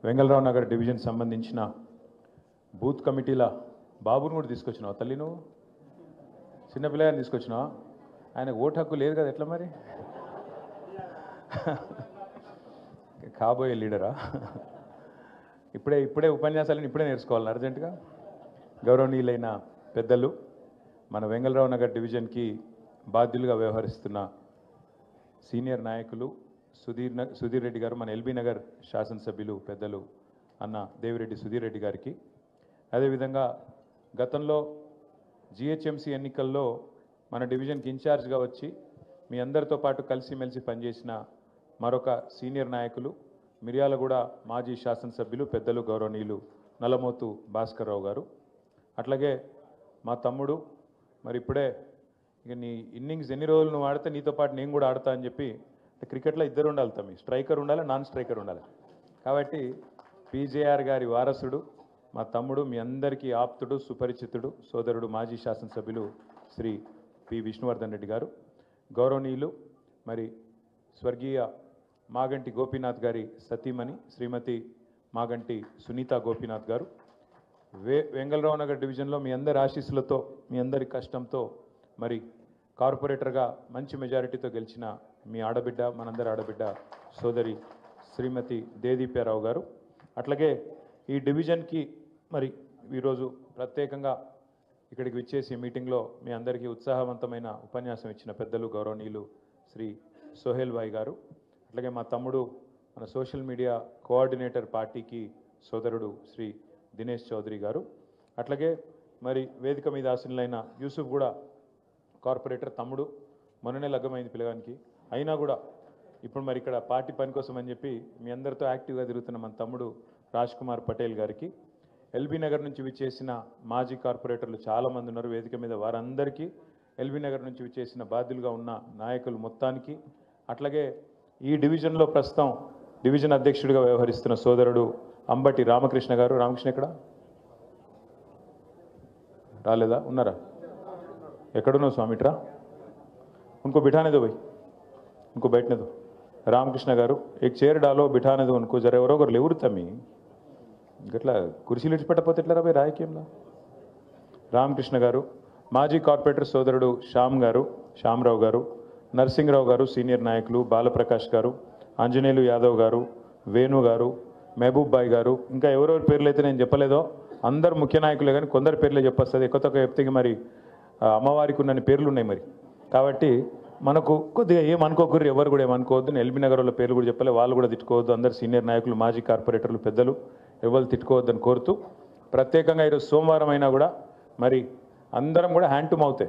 Vengala Rao Nagar division సంబంధించిన booth కమిటీల బాబుని కూడా తీసుకొచ్చినావు తల్లి, నువ్వు చిన్నపిల్లగారిని తీసుకొచ్చినావా? ఆయన ఓటు హక్కు లేదు కదా, ఎట్లా మరి? కాబోయే లీడరా? ఇప్పుడే ఉపన్యాసాలను ఇప్పుడే నేర్చుకోవాలి అర్జెంటుగా. గౌరవనీయులైన పెద్దలు, మన వెంగళరావు నగర్ డివిజన్కి బాధ్యులుగా వ్యవహరిస్తున్న సీనియర్ నాయకులు సుధీర్ రెడ్డి గారు, మన ఎల్బీ నగర్ శాసనసభ్యులు పెద్దలు అన్న దేవిరెడ్డి సుధీర్ రెడ్డి గారికి, అదేవిధంగా గతంలో జిహెచ్ఎంసీ ఎన్నికల్లో మన డివిజన్కి ఇన్ఛార్జ్గా వచ్చి మీ అందరితో పాటు కలిసిమెలిసి పనిచేసిన మరొక సీనియర్ నాయకులు మిర్యాలగూడ మాజీ శాసనసభ్యులు పెద్దలు గౌరవనీయులు నల్లమోతు భాస్కర్ రావు గారు, అట్లాగే మా తమ్ముడు, మరి ఇప్పుడే ఇక నీ ఇన్నింగ్స్ ఎన్ని రోజులు నువ్వు ఆడితే నీతో పాటు నేను కూడా ఆడతా అని చెప్పి, క్రికెట్లో ఇద్దరు ఉండాలి తమ్మి, స్ట్రైకర్ ఉండాలి, నాన్ స్ట్రైకర్ ఉండాలి. కాబట్టి పీజేఆర్ గారి వారసుడు మా తమ్ముడు, మీ అందరికీ ఆప్తుడు, సుపరిచితుడు, సోదరుడు, మాజీ శాసనసభ్యులు శ్రీ పి విష్ణువర్ధన్ రెడ్డి గారు, గౌరవనీయులు మరి స్వర్గీయ మాగంటి గోపీనాథ్ గారి సతీమణి శ్రీమతి మాగంటి సునీత గోపీనాథ్ గారు, వెంగళరావు నగర్ డివిజన్లో మీ అందరి ఆశీస్సులతో, మీ అందరి కష్టంతో మరి కార్పొరేటర్గా మంచి మెజారిటీతో గెలిచిన మీ ఆడబిడ్డ, మనందరి ఆడబిడ్డ సోదరి శ్రీమతి దేదీప్యారావు గారు, అట్లాగే ఈ డివిజన్కి మరి ఈరోజు ప్రత్యేకంగా ఇక్కడికి విచ్చేసి మీటింగ్లో మీ అందరికీ ఉత్సాహవంతమైన ఉపన్యాసం ఇచ్చిన పెద్దలు గౌరవనీయులు శ్రీ సోహెల్ భాయ్ గారు, అట్లాగే మా తమ్ముడు, మన సోషల్ మీడియా కోఆర్డినేటర్ పార్టీకి సోదరుడు శ్రీ దినేష్ చౌదరి గారు, అట్లాగే మరి వేదిక మీద ఆసీనులైన యూసుఫ్ కూడా కార్పొరేటర్ తమ్ముడు, మొన్ననే లగ్గమైంది పిల్లగానికి, అయినా కూడా ఇప్పుడు మరి ఇక్కడ పార్టీ పని కోసం అని చెప్పి మీ అందరితో యాక్టివ్గా తిరుగుతున్న మన తమ్ముడు రాజ్ కుమార్ పటేల్ గారికి, ఎల్బీ నగర్ నుంచి విచ్చేసిన మాజీ కార్పొరేటర్లు చాలామంది ఉన్నారు వేదిక మీద, వారందరికీ, ఎల్బీ నగర్ నుంచి విచ్చేసిన బాధ్యులుగా ఉన్న నాయకులు మొత్తానికి, అట్లాగే ఈ డివిజన్లో ప్రస్తుతం డివిజన్ అధ్యక్షుడిగా వ్యవహరిస్తున్న సోదరుడు అంబటి రామకృష్ణ గారు. రామకృష్ణ ఎక్కడ రాలేదా? ఉన్నారా? ఎక్కడున్నావు స్వామిట్రా? उनको बिठाने दो भाई, उनको बैठने दो. రామకృష్ణ గారు एक चेयर डालो, बिठाने दो उनको, जरा ఎవరో ఒకరు లేవురు తమ్మి, గట్లా కుర్చీలు ఇచ్చిపెట్టకపోతే ఎట్లా రాబోయే రాయకేంలా. రామకృష్ణ గారు, మాజీ కార్పొరేటర్ సోదరుడు శ్యామరావు గారు, నరసింహరావు గారు సీనియర్ నాయకులు, బాలప్రకాష్ గారు, ఆంజనేయులు యాదవ్ గారు, వేణు గారు, మహబూబ్ బాయ్ గారు, ఇంకా ఎవరెవరి పేర్లు అయితే నేను చెప్పలేదో అందరు ముఖ్య నాయకులే, కానీ కొందరు పేర్లే చెప్పొస్తుంది. ఎక్కువ తక్కువ చెప్తే మరి అమ్మవారికి ఉన్నన్ని పేర్లు ఉన్నాయి మరి, కాబట్టి మనకు కొద్దిగా ఏమనుకోకూరు, ఎవరు కూడా ఏమనుకోవద్దు. నేను ఎల్బీ నగర్ వాళ్ళ పేర్లు కూడా చెప్పలే, వాళ్ళు కూడా తిట్టుకోవద్దు. అందరు సీనియర్ నాయకులు, మాజీ కార్పొరేటర్లు, పెద్దలు ఎవరు తిట్టుకోవద్దని కోరుతూ, ప్రత్యేకంగా ఈరోజు సోమవారం అయినా కూడా మరి అందరం కూడా హ్యాండ్ టు మౌతే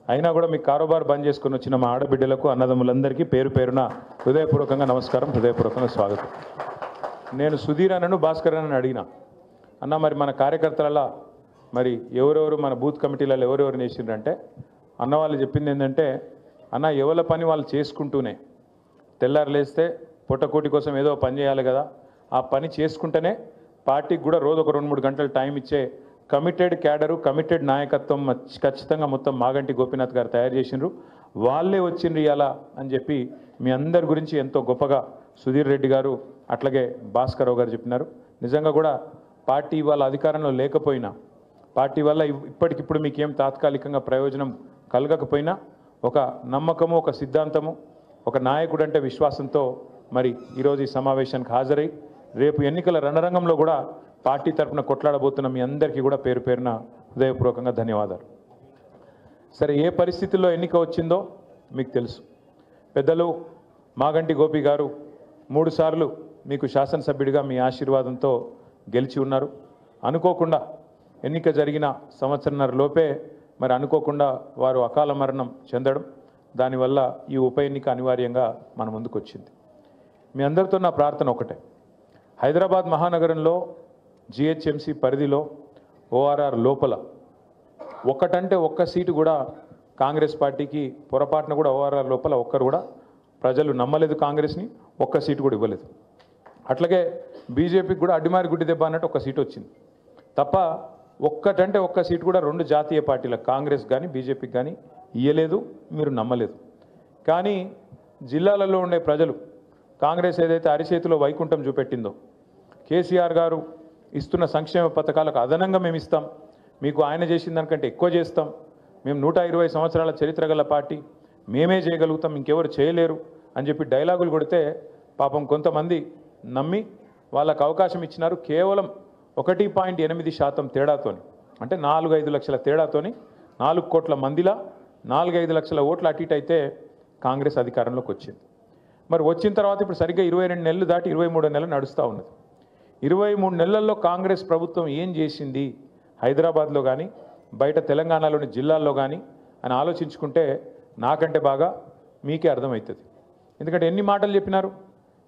అయినా కూడా మీ కారోబార్ బంద్ చేసుకుని వచ్చిన మా ఆడబిడ్డలకు, అన్నదమ్ములందరికీ పేరు పేరున హృదయపూర్వకంగా నమస్కారం, హృదయపూర్వకంగా స్వాగతం. నేను సుధీర్ అన్నను భాస్కర్ అన్నని అడిగినా, అన్న మరి మన కార్యకర్తలలో మరి ఎవరెవరు మన బూత్ కమిటీలలో ఎవరెవరు చేసిండ్రంటే, అన్న వాళ్ళు చెప్పింది ఏంటంటే, అన్న ఎవరి పని వాళ్ళు చేసుకుంటూనే, తెల్లారు లేస్తే పొట్టకోటి కోసం ఏదో పని చేయాలి కదా, ఆ పని చేసుకుంటేనే పార్టీకి కూడా రోజు ఒక 2-3 గంటలు టైం ఇచ్చే కమిటెడ్ క్యాడరు, కమిటెడ్ నాయకత్వం ఖచ్చితంగా మొత్తం మాగంటి గోపీనాథ్ గారు తయారు చేసిండ్రు, వాళ్ళే వచ్చిండ్రు ఇవాళ అని చెప్పి మీ అందరి గురించి ఎంతో గొప్పగా సుధీర్ రెడ్డి గారు అట్లాగే భాస్కర్ రావు గారు చెప్పినారు. నిజంగా కూడా పార్టీ వాళ్ళ అధికారంలో లేకపోయినా, పార్టీ వల్ల ఇప్పటికిప్పుడు మీకేం తాత్కాలికంగా ప్రయోజనం కలగకపోయినా, ఒక నమ్మకము, ఒక సిద్ధాంతము, ఒక నాయకుడు అంటే విశ్వాసంతో మరి ఈరోజు ఈ సమావేశానికి హాజరై రేపు ఎన్నికల రణరంగంలో కూడా పార్టీ తరఫున కొట్లాడబోతున్న మీ అందరికీ కూడా పేరు పేరున హృదయపూర్వకంగా ధన్యవాదాలు. సరే, ఏ పరిస్థితుల్లో ఎన్నిక వచ్చిందో మీకు తెలుసు. పెద్దలు మాగంటి గోపి గారు 3 సార్లు మీకు శాసనసభ్యుడిగా మీ ఆశీర్వాదంతో గెలిచి ఉన్నారు. అనుకోకుండా ఎన్నిక జరిగిన సంవత్సరన్నర లోపే మరి అనుకోకుండా వారు అకాల మరణం చెందడం, దానివల్ల ఈ ఉప ఎన్నిక అనివార్యంగా మన ముందుకు వచ్చింది. మీ అందరితో నా ప్రార్థన ఒకటే, హైదరాబాద్ మహానగరంలో జిహెచ్ఎంసీ పరిధిలో ఓఆర్ఆర్ లోపల ఒక్కటంటే ఒక్క సీటు కూడా కాంగ్రెస్ పార్టీకి పొరపాటున కూడా ఓఆర్ఆర్ లోపల ఒక్కరు కూడా ప్రజలు నమ్మలేదు, కాంగ్రెస్ని ఒక్క సీటు కూడా ఇవ్వలేదు. అట్లాగే బీజేపీకి కూడా అడ్డిమారి గుడ్డి దెబ్బ అన్నట్టు ఒక సీటు వచ్చింది తప్ప, ఒక్కటంటే ఒక్క సీటు కూడా 2 జాతీయ పార్టీలకు, కాంగ్రెస్ కానీ బీజేపీకి కానీ ఇయ్యలేదు, మీరు నమ్మలేదు. కానీ జిల్లాలలో ఉండే ప్రజలు కాంగ్రెస్ ఏదైతే అరిచేతిలో వైకుంఠం చూపెట్టిందో, కేసీఆర్ గారు ఇస్తున్న సంక్షేమ పథకాలకు అదనంగా మేము ఇస్తాం, మీకు ఆయన చేసిన దానికంటే ఎక్కువ చేస్తాం, మేము 120 సంవత్సరాల చరిత్ర గల పార్టీ, మేమే చేయగలుగుతాం, ఇంకెవరు చేయలేరు అని చెప్పి డైలాగులు కొడితే పాపం కొంతమంది నమ్మి వాళ్ళకు అవకాశం ఇచ్చినారు. కేవలం 1.8% తేడాతోని, అంటే 4-5 లక్షల తేడాతోని 4 కోట్ల మందిలా 4-5 లక్షల ఓట్లు అటు ఇటు అయితే కాంగ్రెస్ అధికారంలోకి వచ్చింది. మరి వచ్చిన తర్వాత ఇప్పుడు సరిగ్గా 22 నెలలు దాటి 23 నెలలు నడుస్తూ ఉన్నది. 23 నెలల్లో కాంగ్రెస్ ప్రభుత్వం ఏం చేసింది హైదరాబాద్లో కానీ బయట తెలంగాణలోని జిల్లాల్లో కానీ అని ఆలోచించుకుంటే నాకంటే బాగా మీకే అర్థమవుతుంది. ఎందుకంటే ఎన్ని మాటలు చెప్పినారు,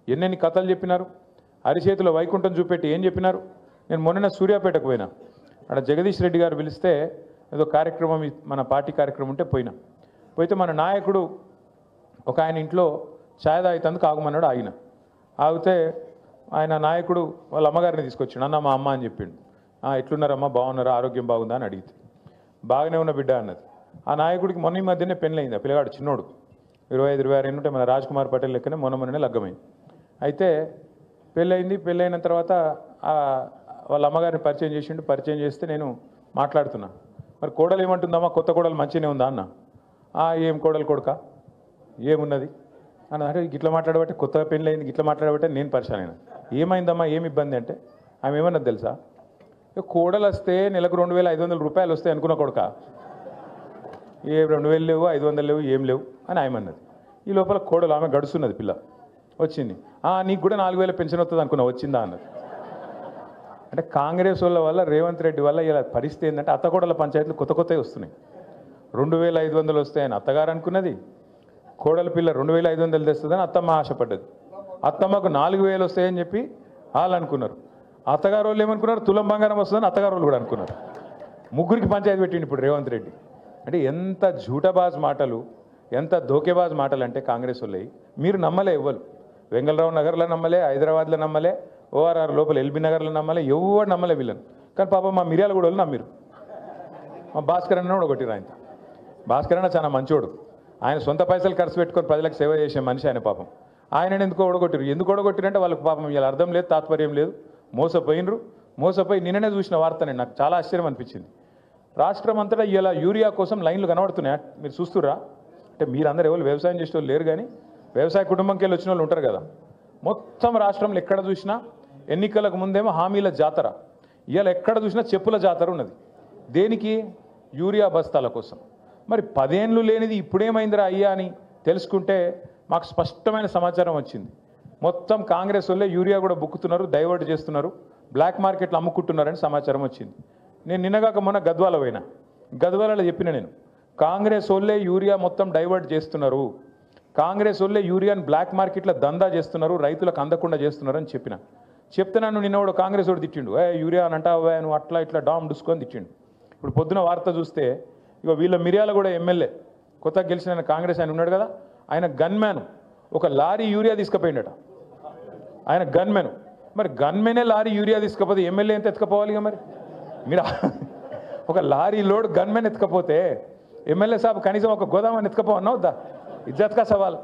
ఎన్నెన్ని కథలు చెప్పినారు, అరిచేతిలో వైకుంఠం చూపెట్టి ఏం చెప్పినారు. నేను మొన్న సూర్యాపేటకు పోయినా, అక్కడ జగదీష్ రెడ్డి గారు పిలిస్తే ఏదో కార్యక్రమం, మన పార్టీ కార్యక్రమం ఉంటే పోయితే మన నాయకుడు ఒక ఆయన ఇంట్లో ఛాయ్ తాగుతందుకు ఆగమన్నాడు. ఆగితే ఆయన నాయకుడు వాళ్ళ అమ్మగారిని తీసుకొచ్చాడు. అన్న మా అమ్మ అని చెప్పిండు. ఎట్లున్నారమ్మా, బాగున్నారా, ఆరోగ్యం బాగుందా అని అడిగితే బాగానే ఉన్న బిడ్డ అన్నది. ఆ నాయకుడికి మొన్న ఈ మధ్యనే పెళ్ళయింది. ఆ పిల్లగాడు చిన్నోడు 25-26 ఉంటే మన రాజ్ కుమార్ పటేల్ లెక్కనే మొన్ననే లగ్గమైంది. అయితే పెళ్ళైన తర్వాత వాళ్ళ అమ్మగారిని పరిచయం చేసిండు. పరిచయం చేస్తే నేను మాట్లాడుతున్నా, మరి కోడలు ఏమంటుందమ్మా, కొత్త కోడలు మంచిగానే ఉందా అన్న. ఏం కోడలు కొడుక ఏమున్నది అన్న. అంటే గిట్లా మాట్లాడబట్టే, కొత్తగా పెళ్ళయింది గిట్లా మాట్లాడబట్టే నేను పరిచయం అయినా. ఏమైందమ్మా, ఏమి ఇబ్బంది అంటే ఆమె ఏమన్నది తెలుసా, కోడలు వస్తే నెలకు 2,500 రూపాయలు వస్తాయి అనుకున్న కొడుక, ఏ 2,000 లేవు, 500 లేవు, ఏం లేవు అని ఆమె అన్నది. ఈ లోపల కోడలు ఆమె గడుస్తున్నది, పిల్ల వచ్చింది. నీకు కూడా 4,000 పెన్షన్ వస్తుంది అనుకున్నా, వచ్చిందా అన్నది. అంటే కాంగ్రెస్ వాళ్ళ వల్ల, రేవంత్ రెడ్డి వల్ల ఇలా పరిస్థితి ఏంటంటే అత్తకోడల పంచాయతీలు కొత్తవి వస్తున్నాయి. 2,500 వస్తాయని అత్తగారు అనుకున్నది, కోడల పిల్ల 2,500 తెస్తుందని అత్తమ్మ ఆశపడ్డది. అత్తమ్మకు 4,000 వస్తాయని చెప్పి వాళ్ళు అనుకున్నారు. అత్తగారు వాళ్ళు ఏమనుకున్నారు, తులం బంగారం వస్తుందని అత్తగారు వాళ్ళు కూడా అనుకున్నారు. ముగ్గురికి పంచాయతీ పెట్టిండు ఇప్పుడు రేవంత్ రెడ్డి. అంటే ఎంత జూటబాజ్ మాటలు, ఎంత ధోకేబాజ్ మాటలు అంటే కాంగ్రెస్ వాళ్ళవి. మీరు నమ్మలే, ఇవ్వరు. వెంగళరావు నగర్లో నమ్మలే, హైదరాబాద్లో నమ్మలే, ఓఆర్ఆర్ లోపల ఎల్బీ నగర్లో నమ్మలే, ఎవరు నమ్మలే వీళ్ళని. కానీ పాపం మా మిర్యాల కూడా వాళ్ళు నమ్మిరు. మా భాస్కర్ అన్న కూడా కొట్టిరు. భాస్కర్ అన్న చాలా మంచోడు, ఆయన సొంత పైసలు ఖర్చు పెట్టుకొని ప్రజలకు సేవ చేసే మనిషి ఆయన. పాపం ఆయన ఎందుకు ఓడగొట్టిరంటే వాళ్ళకి పాపం ఇలా అర్థం లేదు, తాత్పర్యం లేదు, మోసపోయి నిన్ననే చూసిన వార్త నాకు చాలా ఆశ్చర్యం అనిపించింది. రాష్ట్రం అంతటా ఇలా యూరియా కోసం లైన్లు కనబడుతున్నాయి, మీరు చూస్తుర్రా? అంటే మీరందరూ ఎవరు వ్యవసాయం చేసే వాళ్ళు లేరు, కానీ వ్యవసాయ కుటుంబంకి వెళ్ళి వచ్చిన వాళ్ళు ఉంటారు కదా. మొత్తం రాష్ట్రంలో ఎక్కడ చూసినా ఎన్నికలకు ముందేమో హామీల జాతర, ఇవాళ ఎక్కడ చూసినా చెప్పుల జాతర ఉన్నది. దేనికి? యూరియా బస్తాల కోసం. మరి 10 ఏళ్ళు లేనిది ఇప్పుడేమైందిరా అయ్యా అని తెలుసుకుంటే మాకు స్పష్టమైన సమాచారం వచ్చింది. మొత్తం కాంగ్రెస్ వాళ్ళే యూరియా కూడా బుక్కుతున్నారు, డైవర్ట్ చేస్తున్నారు, బ్లాక్ మార్కెట్లో అమ్ముకుంటున్నారని సమాచారం వచ్చింది. నేను నిన్నగాక మొన్న గద్వాలలో చెప్పిన, నేను కాంగ్రెస్ వాళ్ళే యూరియా మొత్తం డైవర్ట్ చేస్తున్నారు, కాంగ్రెస్ వాళ్ళే యూరియాని బ్లాక్ మార్కెట్లో దందా చేస్తున్నారు, రైతులకు అందకుండా చేస్తున్నారు అని చెప్తే నన్ను నిన్నవాడు కాంగ్రెస్ వాడు తిట్టిండు. యూరియా అని అంటావా నువ్వు, అట్లా ఇట్లా డామ్ డుసుకొని తిట్టిండు. ఇప్పుడు పొద్దున వార్త చూస్తే ఇక వీళ్ళ మిర్యాల కూడా ఎమ్మెల్యే కొత్తగా గెలిచిన కాంగ్రెస్ ఆయన ఉన్నాడు కదా, ఆయన గన్మ్యాన్ ఒక లారీ యూరియా తీసుకుపోయిండట. ఆయన గన్మెన్. మరి గన్మెనే లారీ యూరియా తీసుకపోతే ఎమ్మెల్యే ఎంత ఎత్తుకపోవాలి? ఇక మరి మీరు ఒక లారీ లోడ్ గన్మెన్ ఎత్తుకపోతే ఎమ్మెల్యే సాబ్ కనీసం ఒక గోదామని ఎత్తుకపోవన్నా వద్దా? ఇజ్జత్కా సవాల్.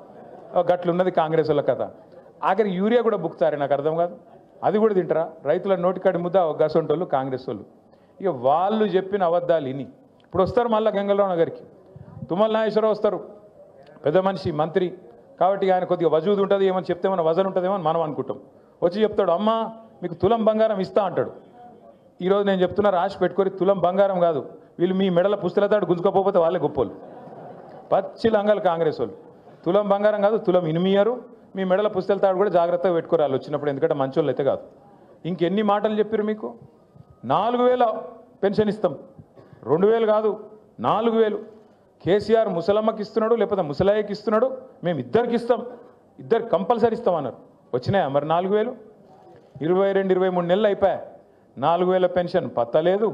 గట్లున్నది కాంగ్రెస్ వాళ్ళ కథ. ఆఖరికి యూరియా కూడా బుక్తారే, నాకు అర్థం కాదు. అది కూడా తింటారా? రైతుల నోటికాడి ముద్ద గసంటోళ్ళు కాంగ్రెస్ వాళ్ళు. ఇక వాళ్ళు చెప్పిన అబద్ధాలు ఇని ఇప్పుడు వస్తారు మళ్ళీ గంగలరావు నగర్కి, తుమ్మల నాగేశ్వరరావు వస్తారు, పెద్ద మనిషి మంత్రి కాబట్టి ఆయన కొద్దిగా వజూదు ఉంటుంది, ఏమని చెప్తే మన వజన్ ఉంటుందేమో అని మనం అనుకుంటాం. వచ్చి చెప్తాడు, అమ్మ మీకు తులం బంగారం ఇస్తా అంటాడు. ఈరోజు నేను చెప్తున్నా, రాసి పెట్టుకొని తులం బంగారం కాదు, వీళ్ళు మీ మెడల పుస్తలతాడు గుంజుకోకపోతే వాళ్ళే గొప్పలు. పచ్చి లంగాలు కాంగ్రెస్ వాళ్ళు. తులం బంగారం కాదు, తులం ఇనిమియారు, మీ మెడల పుస్తలతాడు కూడా జాగ్రత్తగా పెట్టుకోరు వాళ్ళు వచ్చినప్పుడు, ఎందుకంటే మంచోళ్ళు అయితే కాదు. ఇంకెన్ని మాటలు చెప్పారు మీకు? 4,000 పెన్షన్ ఇస్తాం, 2,000 కాదు 4,000. కేసీఆర్ ముసలమ్మకి ఇస్తున్నాడు, లేకపోతే ముసలాయికి ఇస్తున్నాడు, మేము ఇద్దరికి ఇస్తాం, ఇద్దరు కంపల్సరీ ఇస్తామన్నారు. వచ్చినాయా మరి 4,000? 22-23 నెలలు అయిపోయాయి, 4,000 పెన్షన్ పత్తలేదు,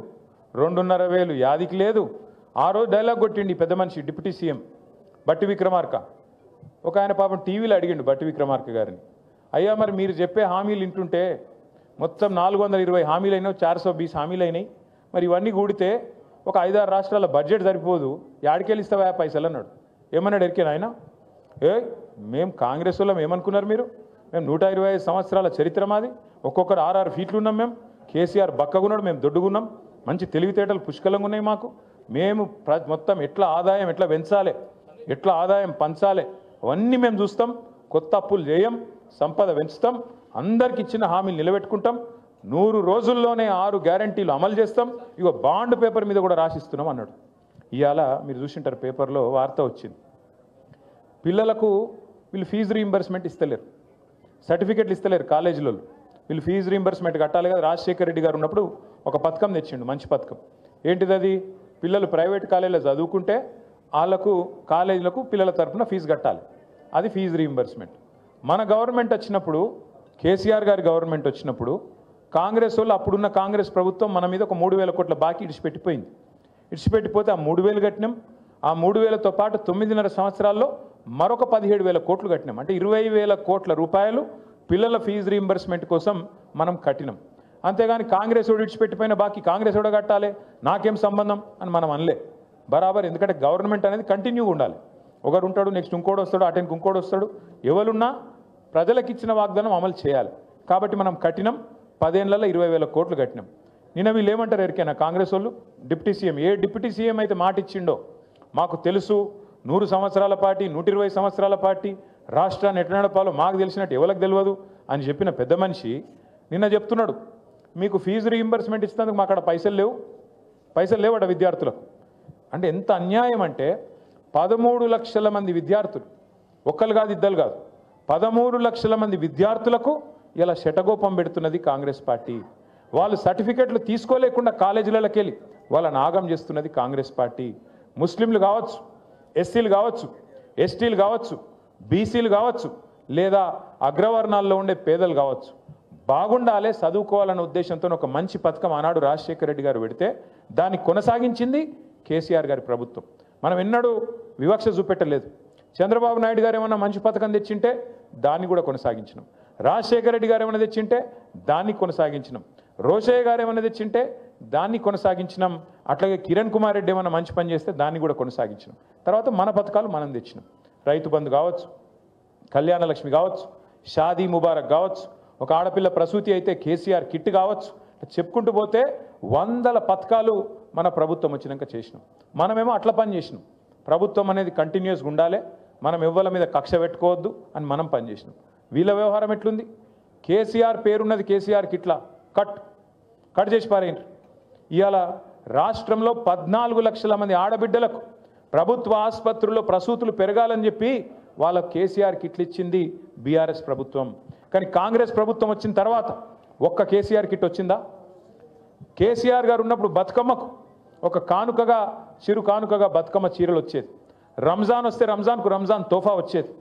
2,500 యాదికి లేదు. ఆ రోజు డైలాగ్ కొట్టిండి పెద్ద మనిషి డిప్యూటీ సీఎం బట్టి విక్రమార్క. ఒక ఆయన పాపం టీవీలో అడిగిండు బట్టి విక్రమార్క గారిని, అయ్యా మరి మీరు చెప్పే హామీలు వింటుంటే మొత్తం 420 హామీలు అయినాయి, 420 హామీలు అయినాయి, మరి ఇవన్నీ కూడితే ఒక 5-6 రాష్ట్రాల బడ్జెట్ సరిపోదు, యాడికెళ్ళి ఇస్తావా పైసలు అన్నాడు. ఏమన్నాడు ఎరికేనా ఆయన? మేము కాంగ్రెస్ వాళ్ళం ఏమనుకున్నారు మీరు? మేము 125 సంవత్సరాల చరిత్ర మాది, ఒక్కొక్కరు 6 ఫీట్లు ఉన్నాం మేము. కేసీఆర్ బక్కగున్నాడు, మేము దొడ్డుగున్నాం. మంచి తెలివితేటలు పుష్కలంగా ఉన్నాయి మాకు. మేము మొత్తం ఎట్లా ఆదాయం ఎట్లా పెంచాలి, ఎట్లా ఆదాయం పంచాలి అవన్నీ మేము చూస్తాం. కొత్త అప్పులు చేయం, సంపద పెంచుతాం, అందరికి ఇచ్చిన హామీలు నిలబెట్టుకుంటాం. 100 రోజుల్లోనే 6 గ్యారంటీలు అమలు చేస్తాం. ఇగో బాండ్ పేపర్ మీద కూడా రాసిస్తున్నాం అన్నాడు. ఇవాళ మీరు చూసింటారు పేపర్లో వార్త వచ్చింది. పిల్లలకు వీళ్ళు ఫీజు రీయింబర్స్మెంట్ ఇస్తలేరు, సర్టిఫికెట్లు ఇస్తలేరు కాలేజీలో. వీళ్ళు ఫీజు రీయింబర్స్మెంట్ కట్టాలి కదా. రాజశేఖర రెడ్డి గారు ఉన్నప్పుడు ఒక పథకం తెచ్చిండు, మంచి పథకం. ఏంటిది అది? పిల్లలు ప్రైవేట్ కాలేజీలో చదువుకుంటే వాళ్ళకు కాలేజీలకు పిల్లల తరఫున ఫీజు కట్టాలి. అది ఫీజు రీయింబర్స్మెంట్. మన గవర్నమెంట్ వచ్చినప్పుడు, కేసీఆర్ గారి గవర్నమెంట్ వచ్చినప్పుడు కాంగ్రెస్ వాళ్ళు, అప్పుడున్న కాంగ్రెస్ ప్రభుత్వం మన మీద ఒక 3,000 కోట్ల బాకీ ఇడిచిపెట్టిపోయింది. ఇడిచిపెట్టిపోతే ఆ 3,000 కట్టినాం. ఆ 3,000తో పాటు 9.5 సంవత్సరాల్లో మరొక 17,000 కోట్లు కట్టినాం. అంటే 20,000 కోట్ల రూపాయలు పిల్లల ఫీజు రీయింబర్స్మెంట్ కోసం మనం కట్టినాం. అంతేగాని కాంగ్రెస్ వాడు ఇడిచిపెట్టిపోయిన బాకీ కాంగ్రెస్ వాడు కట్టాలి, నాకేం సంబంధం అని మనం అనలే. బరాబర్. ఎందుకంటే గవర్నమెంట్ అనేది కంటిన్యూగా ఉండాలి. ఒకరు ఉంటాడు, నెక్స్ట్ ఇంకోటి వస్తాడు, అటెండ్కి ఇంకోటి వస్తాడు. ఎవరున్నా ప్రజలకు ఇచ్చిన వాగ్దానం అమలు చేయాలి. కాబట్టి మనం కట్టినాం. 10 ఏళ్లలో 20,000 కోట్లు కట్టినాం. నిన్న వీళ్ళు ఏమంటారు ఎరికైనా కాంగ్రెస్ వాళ్ళు? డిప్యూటీ సీఎం, ఏ డిప్యూటీ సీఎం అయితే మాట ఇచ్చిండో మాకు తెలుసు, 100 సంవత్సరాల పార్టీ, 120 సంవత్సరాల పార్టీ, రాష్ట్రాన్ని ఎట్లా నడపాలో మాకు తెలిసినట్టు ఎవరికి తెలియదు అని చెప్పిన పెద్ద మనిషి నిన్న చెప్తున్నాడు, మీకు ఫీజు రీయింబర్స్మెంట్ ఇచ్చినందుకు మా అక్కడ పైసలు లేవట విద్యార్థులకు. అంటే ఎంత అన్యాయం అంటే 13 లక్షల మంది విద్యార్థులు, ఒక్కరు కాదు ఇద్దరు కాదు, 13 లక్షల మంది విద్యార్థులకు ఇలా శటగోపం పెడుతున్నది కాంగ్రెస్ పార్టీ. వాళ్ళు సర్టిఫికెట్లు తీసుకోలేకుండా కాలేజీలకి వెళ్ళి వాళ్ళ నాగం చేస్తున్నది కాంగ్రెస్ పార్టీ. ముస్లింలు కావచ్చు, ఎస్సీలు కావచ్చు, ఎస్టీలు కావచ్చు, బీసీలు కావచ్చు, లేదా అగ్రవర్ణాల్లో ఉండే పేదలు కావచ్చు, బాగుండాలే, చదువుకోవాలనే ఉద్దేశంతో ఒక మంచి పథకం ఆనాడు రాజశేఖర రెడ్డి గారు పెడితే దాన్ని కొనసాగించింది కేసీఆర్ గారి ప్రభుత్వం. మనం ఎన్నడూ వివక్ష చూపెట్టలేదు. చంద్రబాబు నాయుడు గారు ఏమన్నా మంచి పథకం తెచ్చింటే దాన్ని కూడా కొనసాగించినాం. రాజశేఖర రెడ్డి గారు ఏమైనా తెచ్చింటే దాన్ని కొనసాగించినాం. రోషయ్య గారు ఏమైనా తెచ్చింటే దాన్ని కొనసాగించినాం. అట్లాగే కిరణ్ కుమార్ రెడ్డి ఏమైనా మంచి పని చేస్తే దాన్ని కూడా కొనసాగించినాం. తర్వాత మన పథకాలు మనం తెచ్చినాం. రైతు బంధు కావచ్చు, కళ్యాణ లక్ష్మి కావచ్చు, షాదీ ముబారక్ కావచ్చు, ఒక ఆడపిల్ల ప్రసూతి అయితే కేసీఆర్ కిట్ కావచ్చు, చెప్పుకుంటూ పోతే వందల పథకాలు మన ప్రభుత్వం వచ్చినాక చేసినాం. మనమేమో అట్లా పని చేసినాం. ప్రభుత్వం అనేది కంటిన్యూస్గా ఉండాలి, మనం ఎవ్వల మీద కక్ష పెట్టుకోవద్దు అని మనం పనిచేసినాం. వీళ్ళ వ్యవహారం ఎట్లుంది? కేసీఆర్ పేరున్నది కేసీఆర్ కిట్లా కట్ చేసి పారేయండి. ఇవాళ రాష్ట్రంలో 14 లక్షల మంది ఆడబిడ్డలకు ప్రభుత్వ ఆసుపత్రుల్లో ప్రసూతులు పెరగాలని చెప్పి వాళ్ళ కేసీఆర్ కిట్లు ఇచ్చింది బీఆర్ఎస్ ప్రభుత్వం. కానీ కాంగ్రెస్ ప్రభుత్వం వచ్చిన తర్వాత ఒక్క కేసీఆర్ కిట్ వచ్చిందా? కేసీఆర్ గారు ఉన్నప్పుడు బతుకమ్మకు ఒక కానుకగా, చిరు కానుకగా బతుకమ్మ చీరలు వచ్చేది. రంజాన్ వస్తే రంజాన్కు రంజాన్ తోఫా వచ్చేది.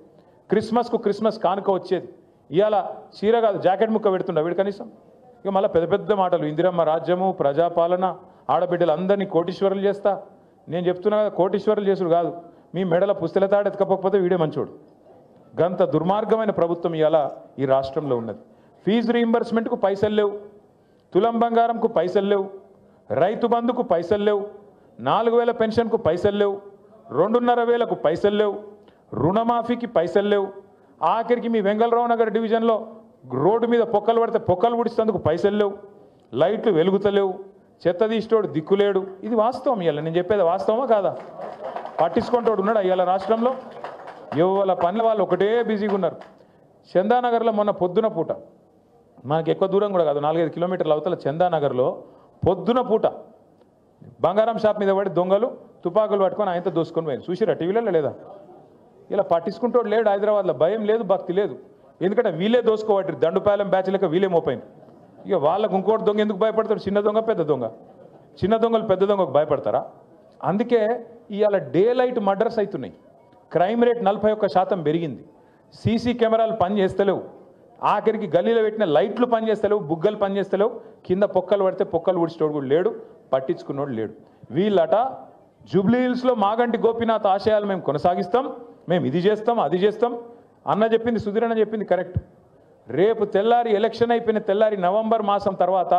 క్రిస్మస్కు క్రిస్మస్ కానుక వచ్చేది. ఇవాళ చీర కాదు జాకెట్ ముక్క పెడుతుండ వీడు కనీసం. ఇక మళ్ళీ పెద్ద పెద్ద మాటలు, ఇందిరమ్మ రాజ్యము, ప్రజాపాలన, ఆడబిడ్డలు అందరినీ కోటీశ్వరులు చేస్తా. నేను చెప్తున్నా కదా, కోటీశ్వరులు చేసుడు కాదు, మీ మెడల పుస్తల తాడు ఎత్తుకపోతే వీడే మంచోడు. గంత దుర్మార్గమైన ప్రభుత్వం ఇవాళ ఈ రాష్ట్రంలో ఉన్నది. ఫీజు రీయింబర్స్మెంట్కు పైసలు లేవు, తులం బంగారంకు పైసలు లేవు, రైతు బంధుకు పైసలు లేవు, 4,000 పెన్షన్కు పైసలు లేవు, 2,500కు పైసలు లేవు, రుణమాఫీకి పైసలు లేవు. ఆఖరికి మీ వెంగళరావు నగర్ డివిజన్లో రోడ్డు మీద పొక్కలు పడితే పొక్కలు పుడిస్తేందుకు పైసలు లేవు, లైట్లు వెలుగుతలేవు, చెత్త తీసేటోడు దిక్కులేడు. ఇది వాస్తవం. ఇవాళ నేను చెప్పేది వాస్తవమా కాదా? పట్టించుకుంటోడు ఉన్నాడు ఇవాళ రాష్ట్రంలో? ఎవరి పనుల వాళ్ళు ఒకటే బిజీగా ఉన్నారు. చందానగర్లో మొన్న పొద్దున పూట, మనకి ఎక్కువ దూరం కూడా కాదు, 4-5 కిలోమీటర్ల అవతల చందానగర్లో పొద్దున పూట బంగారం షాప్ మీద పడి దొంగలు తుపాకులు పట్టుకొని ఆయనతో దోసుకొని పోయారు. చూసిరా టీవీలలో లేదా? ఇలా పట్టించుకుంటోడు లేడు హైదరాబాద్లో. భయం లేదు, భక్తి లేదు. ఎందుకంటే వీళ్ళే దోసుకోవాటి, దండుపాలెం బ్యాచ్ లెక్క వీళ్ళే మోపోయింది. ఇక వాళ్ళకు ఇంకోటి దొంగ ఎందుకు భయపడతాడు? చిన్న దొంగ పెద్ద దొంగ. చిన్న దొంగలు పెద్ద దొంగకు భయపడతారా? అందుకే ఇవాళ డే లైట్ మర్డర్స్ అవుతున్నాయి. క్రైమ్ రేట్ 41% పెరిగింది. సీసీ కెమెరాలు పనిచేస్తలేవు. ఆఖరికి గల్లీలో పెట్టిన లైట్లు పనిచేస్తలేవు, బుగ్గలు పనిచేస్తలేవు. కింద పొక్కలు పడితే పొక్కలు ఊడ్చేటోడు కూడా లేడు, పట్టించుకున్నోడు లేడు. వీళ్ళట జూబ్లీ హిల్స్లో మాగంటి గోపీనాథ్ ఆశయాలు మేము కొనసాగిస్తాం, మేము ఇది చేస్తాం, అది చేస్తాం అన్న చెప్పింది, సుధీరన్న చెప్పింది కరెక్ట్. రేపు తెల్లారి ఎలక్షన్ అయిపోయిన తెల్లారి నవంబర్ మాసం తర్వాత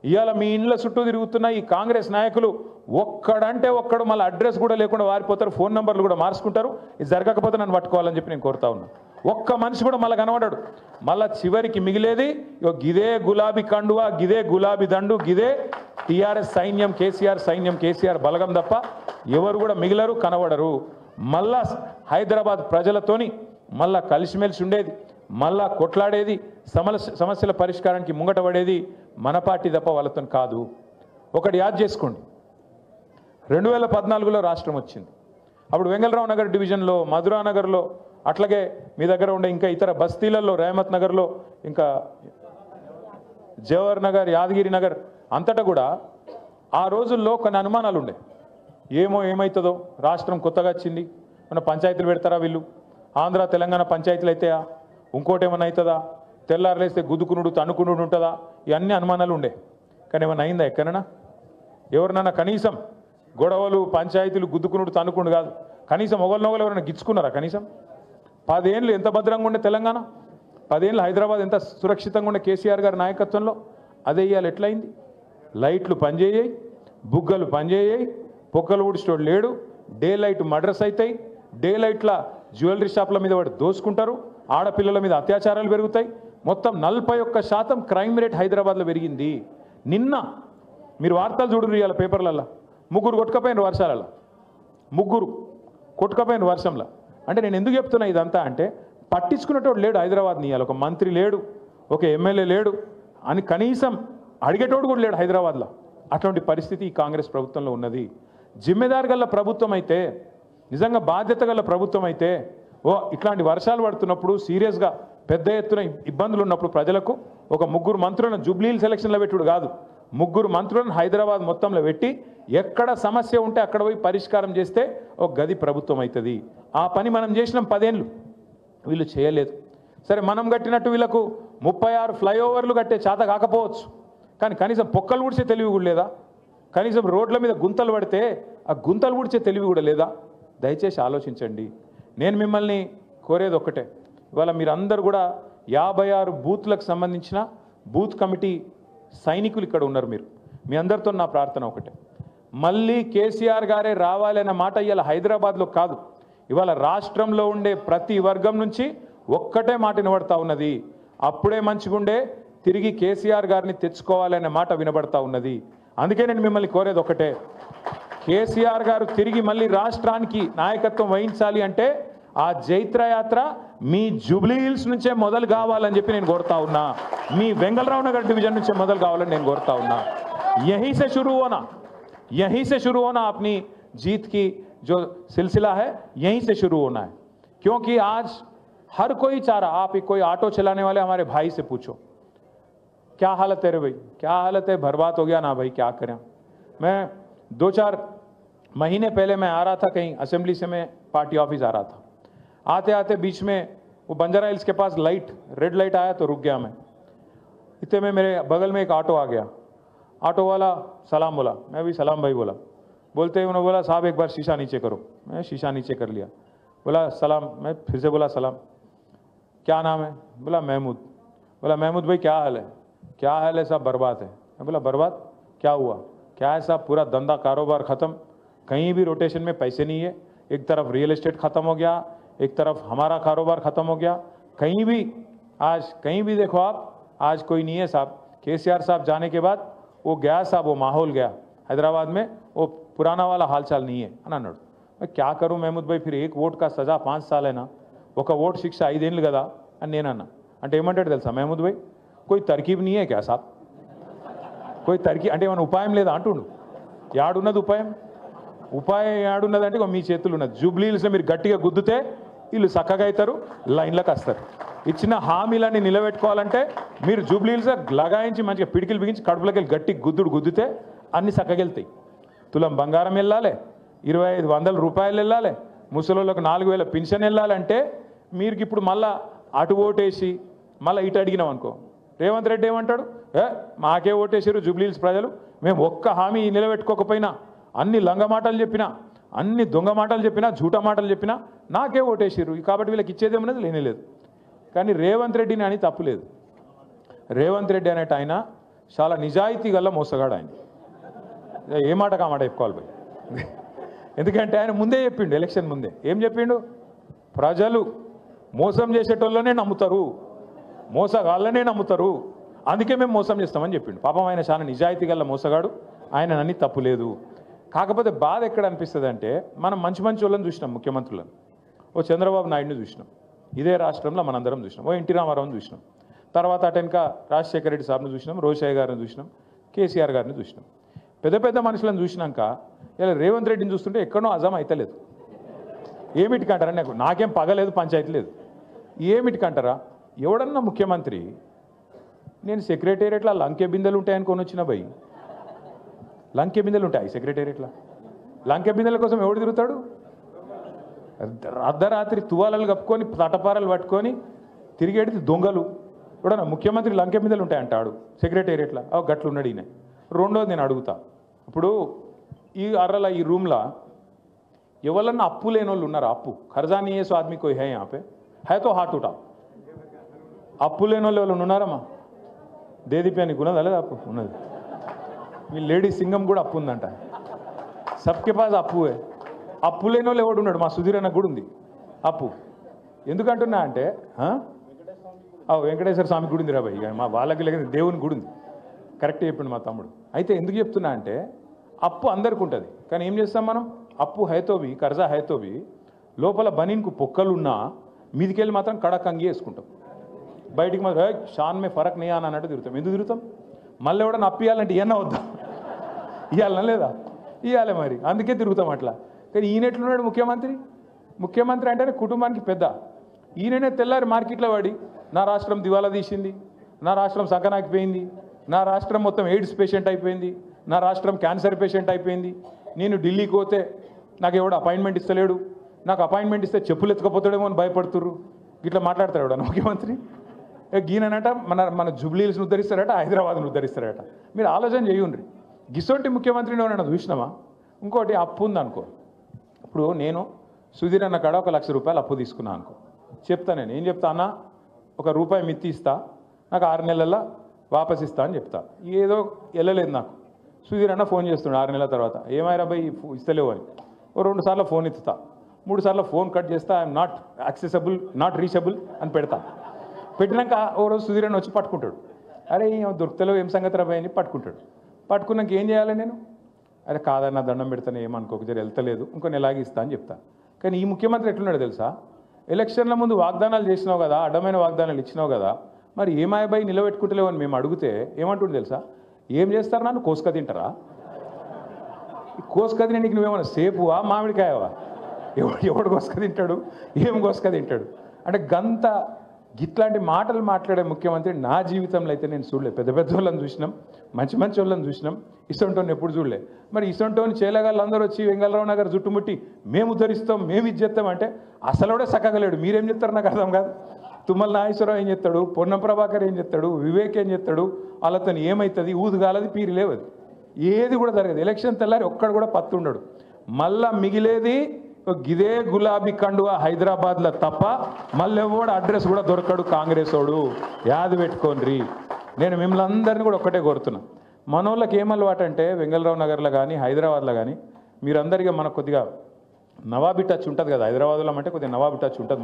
ఇవాళ మీ ఇండ్ల చుట్టూ తిరుగుతున్న ఈ కాంగ్రెస్ నాయకులు ఒక్కడంటే ఒక్కడు మళ్ళీ అడ్రస్ కూడా లేకుండా వారిపోతారు, ఫోన్ నెంబర్లు కూడా మార్చుకుంటారు. ఇది జరగకపోతే నన్ను పట్టుకోవాలని చెప్పి నేను కోరుతా ఉన్నా. ఒక్క మనిషి కూడా మళ్ళీ కనబడాడు. మళ్ళీ చివరికి మిగిలేది గిదే గులాబీ కండువా, గిదే గులాబీ దండు, గిదే టీఆర్ఎస్ సైన్యం, కేసీఆర్ సైన్యం, కేసీఆర్ బలగం తప్ప ఎవరు కూడా మిగిలరు, కనబడరు. మళ్ళా హైదరాబాద్ ప్రజలతోని మళ్ళా కలిసిమెలిసి ఉండేది, మళ్ళా కొట్లాడేది, సమస్యల పరిష్కారానికి ముంగట పడేది మన పార్టీ తప్ప వాళ్ళతో కాదు. ఒకటి యాద్ చేసుకోండి, 2014లో రాష్ట్రం వచ్చింది. అప్పుడు వెంగళరావు నగర్ డివిజన్లో, మధురా నగర్లో, అట్లాగే మీ దగ్గర ఉండే ఇంకా ఇతర బస్తీలలో, రేమత్ నగర్లో, ఇంకా జవహర్ నగర్, యాదగిరి నగర్ అంతటా కూడా ఆ రోజుల్లో కొన్ని అనుమానాలు ఉండే. ఏమవుతుందో, రాష్ట్రం కొత్తగా వచ్చింది, మన పంచాయతీలు పెడతారా వీళ్ళు, ఆంధ్ర తెలంగాణ పంచాయతీలు అయితాయా, ఇంకోటి ఏమైనా అవుతుందా, తెల్లారులేస్తే గుద్దుకునుడు తన్నుకునుడు ఉంటుందా, ఇవన్నీ అనుమానాలు ఉండే. కానీ ఏమైనా అయిందా ఎక్కడైనా? ఎవరినైనా కనీసం గొడవలు, పంచాయతీలు, గుద్దుకునుడు తన్నుకునుడు కాదు, కనీసం ఒకరినొకరు ఎవరైనా గిచ్చుకున్నారా? కనీసం 10 ఏళ్ళు ఎంత భద్రంగా ఉండే తెలంగాణ, 10 ఏళ్ళు హైదరాబాద్ ఎంత సురక్షితంగా ఉండే కేసీఆర్ గారి నాయకత్వంలో, అదే ఇవాళ ఎట్లయింది? లైట్లు పనిచేయాయి, బుగ్గలు పనిచేయాయి, పొక్కలు ఊడిచేటోడు లేడు, డే లైట్ మర్డర్స్ అవుతాయి, డే లైట్ల జ్యువెలరీ షాప్ల మీద వాడు దోసుకుంటారు, ఆడపిల్లల మీద అత్యాచారాలు పెరుగుతాయి. మొత్తం 41% క్రైమ్ రేట్ హైదరాబాద్లో పెరిగింది. నిన్న మీరు వార్తలు చూడరు, ఇవాళ పేపర్లలో 3 కొట్టుకపోయిన వర్షాలలో, 3 కొట్టుకపోయిన వర్షంలో. అంటే నేను ఎందుకు చెప్తున్నా ఇదంతా అంటే, పట్టించుకునేటోడు లేడు హైదరాబాద్ని. ఇవాళ ఒక మంత్రి లేడు, ఒక ఎమ్మెల్యే లేడు అని కనీసం అడిగేటోడు కూడా లేడు హైదరాబాద్లో. అటువంటి పరిస్థితి ఈ కాంగ్రెస్ ప్రభుత్వంలో ఉన్నది. జిమ్మెదారు గల ప్రభుత్వం అయితే, నిజంగా బాధ్యత గల ప్రభుత్వం అయితే, ఇట్లాంటి వర్షాలు పడుతున్నప్పుడు సీరియస్గా పెద్ద ఎత్తున ఇబ్బందులు ఉన్నప్పుడు ప్రజలకు ఒక 3 మంత్రులను జూబ్లీహిల్ సెలక్షన్లో పెట్టుడు కాదు, 3 మంత్రులను హైదరాబాద్ మొత్తంలో పెట్టి ఎక్కడ సమస్య ఉంటే అక్కడ పోయి పరిష్కారం చేస్తే ఒక గది ప్రభుత్వం అవుతుంది. ఆ పని మనం చేసినాం 10 ఏళ్ళు, వీళ్ళు చేయలేదు. సరే, మనం కట్టినట్టు వీళ్ళకు 36 ఫ్లైఓవర్లు కట్టే చేత కాకపోవచ్చు, కానీ కనీసం పొక్కలు ఊడ్చే తెలివి కూడా లేదా? కనీసం రోడ్ల మీద గుంతలు పడితే ఆ గుంతలు ఊడ్చే తెలివి కూడా లేదా? దయచేసి ఆలోచించండి. నేను మిమ్మల్ని కోరేది ఒక్కటే, ఇవాళ మీరందరూ కూడా 56 బూత్లకు సంబంధించిన బూత్ కమిటీ సైనికులు ఇక్కడ ఉన్నారు. మీ అందరితో నా ప్రార్థన ఒకటే, మళ్ళీ కేసీఆర్ గారే రావాలనే మాట ఇవాళ హైదరాబాద్లో కాదు, ఇవాళ రాష్ట్రంలో ఉండే ప్రతి వర్గం నుంచి ఒక్కటే మాట వినబడతా ఉన్నది. అప్పుడే మంచిగుండే, తిరిగి కేసీఆర్ గారిని తెచ్చుకోవాలనే మాట వినబడతా ఉన్నది. అందుకే నేను మిమ్మల్ని కోరేది ఒకటే, కేసీఆర్ గారు తిరిగి మళ్ళీ రాష్ట్రానికి నాయకత్వం వహించాలి అంటే ఆ జైత్రయాత్ర మీ జూబ్లీహిల్స్ నుంచే మొదలు కావాలని చెప్పి నేను కోరుతా ఉన్నా. మీ వెంగళరావు నగర్ డివిజన్ నుంచే మొదలు కావాలని నేను కోరుతా ఉన్నా. यहीं से शुरू होना अपनी जीत की जो सिलसिला है, यहीं से शुरू होना है. क्योंकि आज हर कोई चाह रहा, आप कोई ऑटो चलाने वाले हमारे भाई से पूछो, क्या हालत है रे भाई, क्या हालत है, बर्बाद हो गया ना भाई, क्या करें. मैं 2-4 महीने पहले मैं आ रहा था कहीं असेंबली से, मैं पार्टी ऑफिस आ रहा था. आते आते बीच में वो बंजारा हिल्स के पास लाइट, रेड लाइट आया तो रुक गया मैं. इतने में मेरे बगल में एक ऑटो आ गया. ऑटो वाला सलाम बोला, मैं भी सलाम भाई बोला. बोलते ही उन्होंने बोला, साहब एक बार शीशा नीचे करो. मैं शीशा नीचे कर लिया. बोला सलाम, मैं फिर से बोला सलाम. क्या नाम है? बोला महमूद. बोला महमूद भाई क्या हाल है? क्या हाल है साहब? बर्बाद है. मैं बोला बर्बाद क्या हुआ? क्या है साहब? पूरा धंधा कारोबार ख़त्म, कहीं भी रोटेशन में पैसे नहीं है. एक तरफ रियल एस्टेट ख़त्म हो गया, एक तरफ हमारा कारोबार ख़त्म हो गया. कहीं भी आज कहीं भी देखो आप, आज कोई नहीं है साहब. केसीआर साहब जाने के बाद वो गया साहब, वो माहौल गया हैदराबाद में, वो पुराना वाला हालचाल नहीं है అని అన్నాడు. क्या करूं महमूद भाई, फिर एक वोट का सजा 5 साल है ना, ఒక ఓటు శిక్ష 5 ఏళ్ళు కదా అని నేనన్నా. అంటే ఏమంటాడు తెలుసా महमूद भाई, कोई तरकीब नहीं है क्या साहब, कोई तरकीब అంటే ఏమైనా ఉపాయం లేదా అంటుండు. యాడున్నది ఉపాయం? ఉపాయం యాడున్నదంటే మీ చేతులు ఉన్నది. జూబ్లీహిల్స్లో మీరు గట్టిగా గుద్దుతే వీళ్ళు చక్కగా అవుతారు, లైన్లకు వస్తారు. ఇచ్చిన హామీలన్నీ నిలబెట్టుకోవాలంటే మీరు జూబ్లీహిల్స్లో లగాయించి మంచిగా పిడికిలు బిగించి కడుపులోకి వెళ్ళి గట్టి గుద్దుతే అన్ని చక్కగా వెళ్తాయి. తులం బంగారం వెళ్ళాలి, 2500 రూపాయలు వెళ్ళాలి, ముసలోళ్ళకు 4000 పెన్షన్ వెళ్ళాలంటే మీరు ఇప్పుడు మళ్ళా అటు ఓటేసి మళ్ళీ ఇటు అడిగినాం అనుకో, రేవంత్ రెడ్డి ఏమంటాడు, మాకే ఓటేసారు జూబ్లీహిల్స్ ప్రజలు, మేము ఒక్క హామీ నిలబెట్టుకోకపోయినా, అన్ని లంగ మాటలు చెప్పినా, అన్ని దొంగ మాటలు చెప్పినా, జూట మాటలు చెప్పినా నాకే ఓటేసారు, కాబట్టి వీళ్ళకి ఇచ్చేదేమన్నది లేనేలేదు. కానీ రేవంత్ రెడ్డిని అని తప్పులేదు. రేవంత్ రెడ్డి అనేట ఆయన చాలా నిజాయితీ గల మోసగాడు. ఆయన ఏ మాట కామాట చెప్పుకోవాలి పోయి. ఎందుకంటే ఆయన ముందే చెప్పిండు, ఎలక్షన్ ముందే ఏం చెప్పిండు, ప్రజలు మోసం చేసేటోళ్ళనే నమ్ముతారు, మోసగాళ్ళనే నమ్ముతారు, అందుకే మేము మోసం చేస్తామని చెప్పిండు. పాపం ఆయన చాలా నిజాయితీ గల మోసగాడు, ఆయన అన్ని తప్పు లేదు. కాకపోతే బాధ ఎక్కడ అనిపిస్తుంది అంటే, మనం మంచి మంచి వాళ్ళని చూసినాం, ముఖ్యమంత్రులను. ఓ చంద్రబాబు నాయుడుని చూసినాం, ఇదే రాష్ట్రంలో మనందరం చూసినాం. ఓ ఎన్టీ రామారావుని చూసినాం, తర్వాత అటెనక రాజశేఖర రెడ్డి సార్ని చూసినాం, రోషయ్య గారిని చూసినాం, కేసీఆర్ గారిని చూసినాం. పెద్ద పెద్ద మనుషులను చూసినాక ఇలా రేవంత్ రెడ్డిని చూస్తుంటే ఎక్కడో అజం అవుతలేదు. ఏమిటికంటారా, నాకేం పగలేదు, పంచాయతీ లేదు, ఏమిటికంటారా? ఎవడన్నా ముఖ్యమంత్రి నేను సెక్రటేరియట్లో లంకె బిందెలు ఉంటాయని కొని వచ్చిన భయ్, లంకె బిందెలు ఉంటాయి సెక్రటేరియట్లో. లంకె బిందెల కోసం ఎవడు తిరుగుతాడు? అర్ధరాత్రి తువాలలు కప్పుకొని తటపారలు పట్టుకొని తిరిగేది దొంగలు. ఎవడన్నా ముఖ్యమంత్రి లంకె బిందెలు ఉంటాయంటాడు సెక్రటేరియట్లో? గట్లు ఉన్నాడు ఈయన. రెండోది నేను అడుగుతా, ఇప్పుడు ఈ అర్రల ఈ రూమ్లో ఎవరన్నా అప్పు లేని వాళ్ళు ఉన్నారా? అప్పు ఖర్జా नहीं है सो आदमी कोई है यहाँ पे, है तो हाथ उठाओ. అప్పు లేని వాళ్ళు ఎవరు ఉన్నారమ్మా? దేదీప్యానికి ఉన్నదా లేదా? అప్పు ఉన్నది. మీ లేడీ సింగం కూడా అప్పు ఉందంట. సబ్కే పాస్ అప్పువే. అప్పు లేని వాళ్ళు ఎవడు ఉన్నాడు? మా సుధీర్ అన్న కూడా ఉంది అప్పు. ఎందుకంటున్నా అంటే వెంకటేశ్వర స్వామి గుడి ఉంది రా భయ్, మా వాళ్ళకి లేక దేవుని గుడి ఉంది. కరెక్ట్ చెప్పిండు మా తమ్ముడు. అయితే ఎందుకు చెప్తున్నా అంటే, అప్పు అందరికి ఉంటుంది, కానీ ఏం చేస్తాం మనం? అప్పు హైతోవి, కర్జా హైతోవి, లోపల బనీన్కు పొక్కలున్నా మీదికెళ్ళి మాత్రం కడక్ అంగి వేసుకుంటాం, బయటికి మాత్రం షాన్ మే ఫరక్ నీ అని అన్నట్టు తిరుగుతాం. ఎందుకు తిరుగుతాం? మళ్ళీ ఎవడన్నా అప్పు ఇవ్వాలంటే ఇవన్నా వద్దా? ఇవ్వాలన్నా లేదా? ఇవ్వాలి మరి, అందుకే తిరుగుతాం అట్లా. కానీ ఈయన ఎట్లున్నాడు ముఖ్యమంత్రి? ముఖ్యమంత్రి అంటేనే కుటుంబానికి పెద్ద. ఈయననే తెల్లారి మార్కెట్లో పడి నా రాష్ట్రం దివాలా తీసింది, నా రాష్ట్రం సంకనాకిపోయింది, నా రాష్ట్రం మొత్తం ఎయిడ్స్ పేషెంట్ అయిపోయింది, నా రాష్ట్రం క్యాన్సర్ పేషెంట్ అయిపోయింది, నేను ఢిల్లీకి పోతే నాకు ఎవడు అపాయింట్మెంట్ ఇస్తలేడు, నాకు అపాయింట్మెంట్ ఇస్తే చెప్పులు ఎత్తుకపోతాడేమో అని భయపడుతుర్రు, ఇట్లా మాట్లాడతాడు ఎవడన్నా ముఖ్యమంత్రి? గీననట మన జూబ్లీహిల్స్ని ఉద్ధరిస్తారట, హైదరాబాద్ను ఉద్ధరిస్తారట. మీరు ఆలోచన చేయండి. గిసొంటి ముఖ్యమంత్రిని ఎవరైనా చూసినామా? ఇంకోటి అప్పు ఉందనుకో, ఇప్పుడు నేను సుధీర్ అన్న కాడ 1 లక్ష రూపాయలు అప్పు తీసుకున్నాను అనుకో, చెప్తా నేను ఏం చెప్తా అన్న, ₹1 మిత్తి ఇస్తా, నాకు 6 నెలల్లో వాపస్ ఇస్తా అని చెప్తా. ఏదో వెళ్ళలేదు నాకు. సుధీర్ అన్న ఫోన్ చేస్తున్నాడు 6 నెలల తర్వాత, ఏమైనా భయ్ ఇస్తలేవు అని. ఓ 2 సార్లు ఫోన్ ఎత్తుతా, 3 సార్లు ఫోన్ కట్ చేస్తా, I'm not accessible, not reachable అని పెడతా. పెట్టినాక ఓ రోజు సుధీర్ అన్న వచ్చి పట్టుకుంటాడు, అరే దొరుకుతలేవు ఏం సంగతి రా భయ్ అని పట్టుకుంటాడు. పట్టుకున్నాక ఏం చేయాలి నేను? అరే కాదన్న దండం పెడతాను, ఏమనుకోక జర వెళ్తలేదు, ఇంకో నెలాగి ఇస్తా అని చెప్తా. కానీ ఈ ముఖ్యమంత్రి ఎట్లున్నాడు తెలుసా? ఎలక్షన్ల ముందు వాగ్దానాలు చేసినావు కదా, అడ్డమైన వాగ్దానాలు ఇచ్చినావు కదా, మరి ఏమాయబాయి నిలబెట్టుకుంటలేవు అని మేము అడిగితే ఏమంటుండే తెలుసా? ఏం చేస్తారు, నన్ను కోసుక తింటారా? కోసుక తినే నీకు నువ్వేమన్నా సేపువా మామిడికాయవా? ఎవడు కోసుక తింటాడు? ఏం కోసుక తింటాడు? అంటే గంత ఇట్లాంటి మాటలు మాట్లాడే ముఖ్యమంత్రి నా జీవితంలో అయితే నేను చూడలేదు. పెద్ద పెద్ద వాళ్ళని చూసినాం, మంచి మంచి వాళ్ళని చూసినాం, ఇసొంటోని ఎప్పుడు చూడలే. మరి ఇసొంటోని చేయలేగాళ్ళందరూ వచ్చి వెంగళరావు నగర్ చుట్టుముట్టి మేము ఉద్ధరిస్తాం, మేము ఇది చేస్తాం అంటే అసలుడే సక్కగలేడు. మీరేం చెప్తారు నాకు అర్థం కాదు. తుమ్మల నాగేశ్వరరావు ఏం చెప్తాడు, పొన్నం ప్రభాకర్ ఏం చెప్తాడు, వివేక్ ఏం చెప్తాడు, వాళ్ళతో ఏమవుతుంది? ఊదుగాలది పీరి లేవది, ఏది కూడా జరగదు. ఎలక్షన్ తెల్లారి ఒక్కడు కూడా పత్తు ఉండడు. మళ్ళా మిగిలేది గిదే గులాబీ కండువా హైదరాబాద్లో తప్ప మళ్ళీ ఎవడు అడ్రస్ కూడా దొరకడు కాంగ్రెస్ వాడు. యాది పెట్టుకోండి. నేను మిమ్మల్ని అందరినీ కూడా ఒక్కటే కోరుతున్నా, మనోళ్ళకి ఏం అలవాటు అంటే వెంగళరావు నగర్లో కానీ హైదరాబాద్లో కానీ మీరందరికీ మనకు కొద్దిగా నవాబీ టచ్ ఉంటుంది కదా. హైదరాబాద్లో అంటే కొద్దిగా నవాబీ టచ్ ఉంటుంది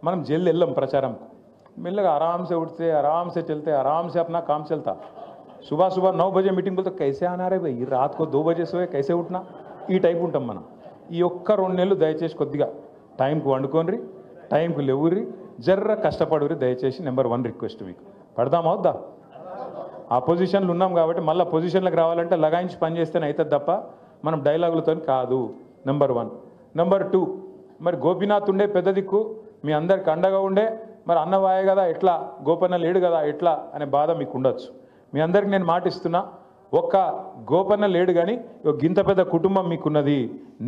మనం జల్ది వెళ్ళాం ప్రచారం, మెల్లగా ఆరామ్సే उठते आराम से चलते आराम से अपना काम चलता. सुबह सुबह 9 बजे मीटिंग बोलते कैसे आना रे भाई, रात को 2 बजे सोए कैसे उठना, ఈ టైప్ ఉంటాం మనం. ఈ ఒక్క 2 నెలలు దయచేసి కొద్దిగా టైంకి వండుకోండి, టైంకి లేవుర్రి, జర్ర కష్టపడుర్రి దయచేసి. నెంబర్ 1 రిక్వెస్ట్ మీకు. పడదామా వద్దా? ఆ పొజిషన్లు ఉన్నాం కాబట్టి మళ్ళీ పొజిషన్లకు రావాలంటే లగాయించి పని చేస్తేనే అవుతుంది తప్ప మనం డైలాగులతో కాదు. నెంబర్ 1. నెంబర్ 2, మరి గోపీనాథ్ ఉండే పెద్ద దిక్కు, మీ అందరికి అండగా ఉండే, మరి అన్నవాయే కదా ఎట్లా, గోపన్న లేడు కదా ఎట్లా అనే బాధ మీకు ఉండొచ్చు. మీ అందరికి నేను మాటిస్తున్నా, ఒక్క గోపన్న లేడు కానీ గింత పెద్ద కుటుంబం మీకున్నది.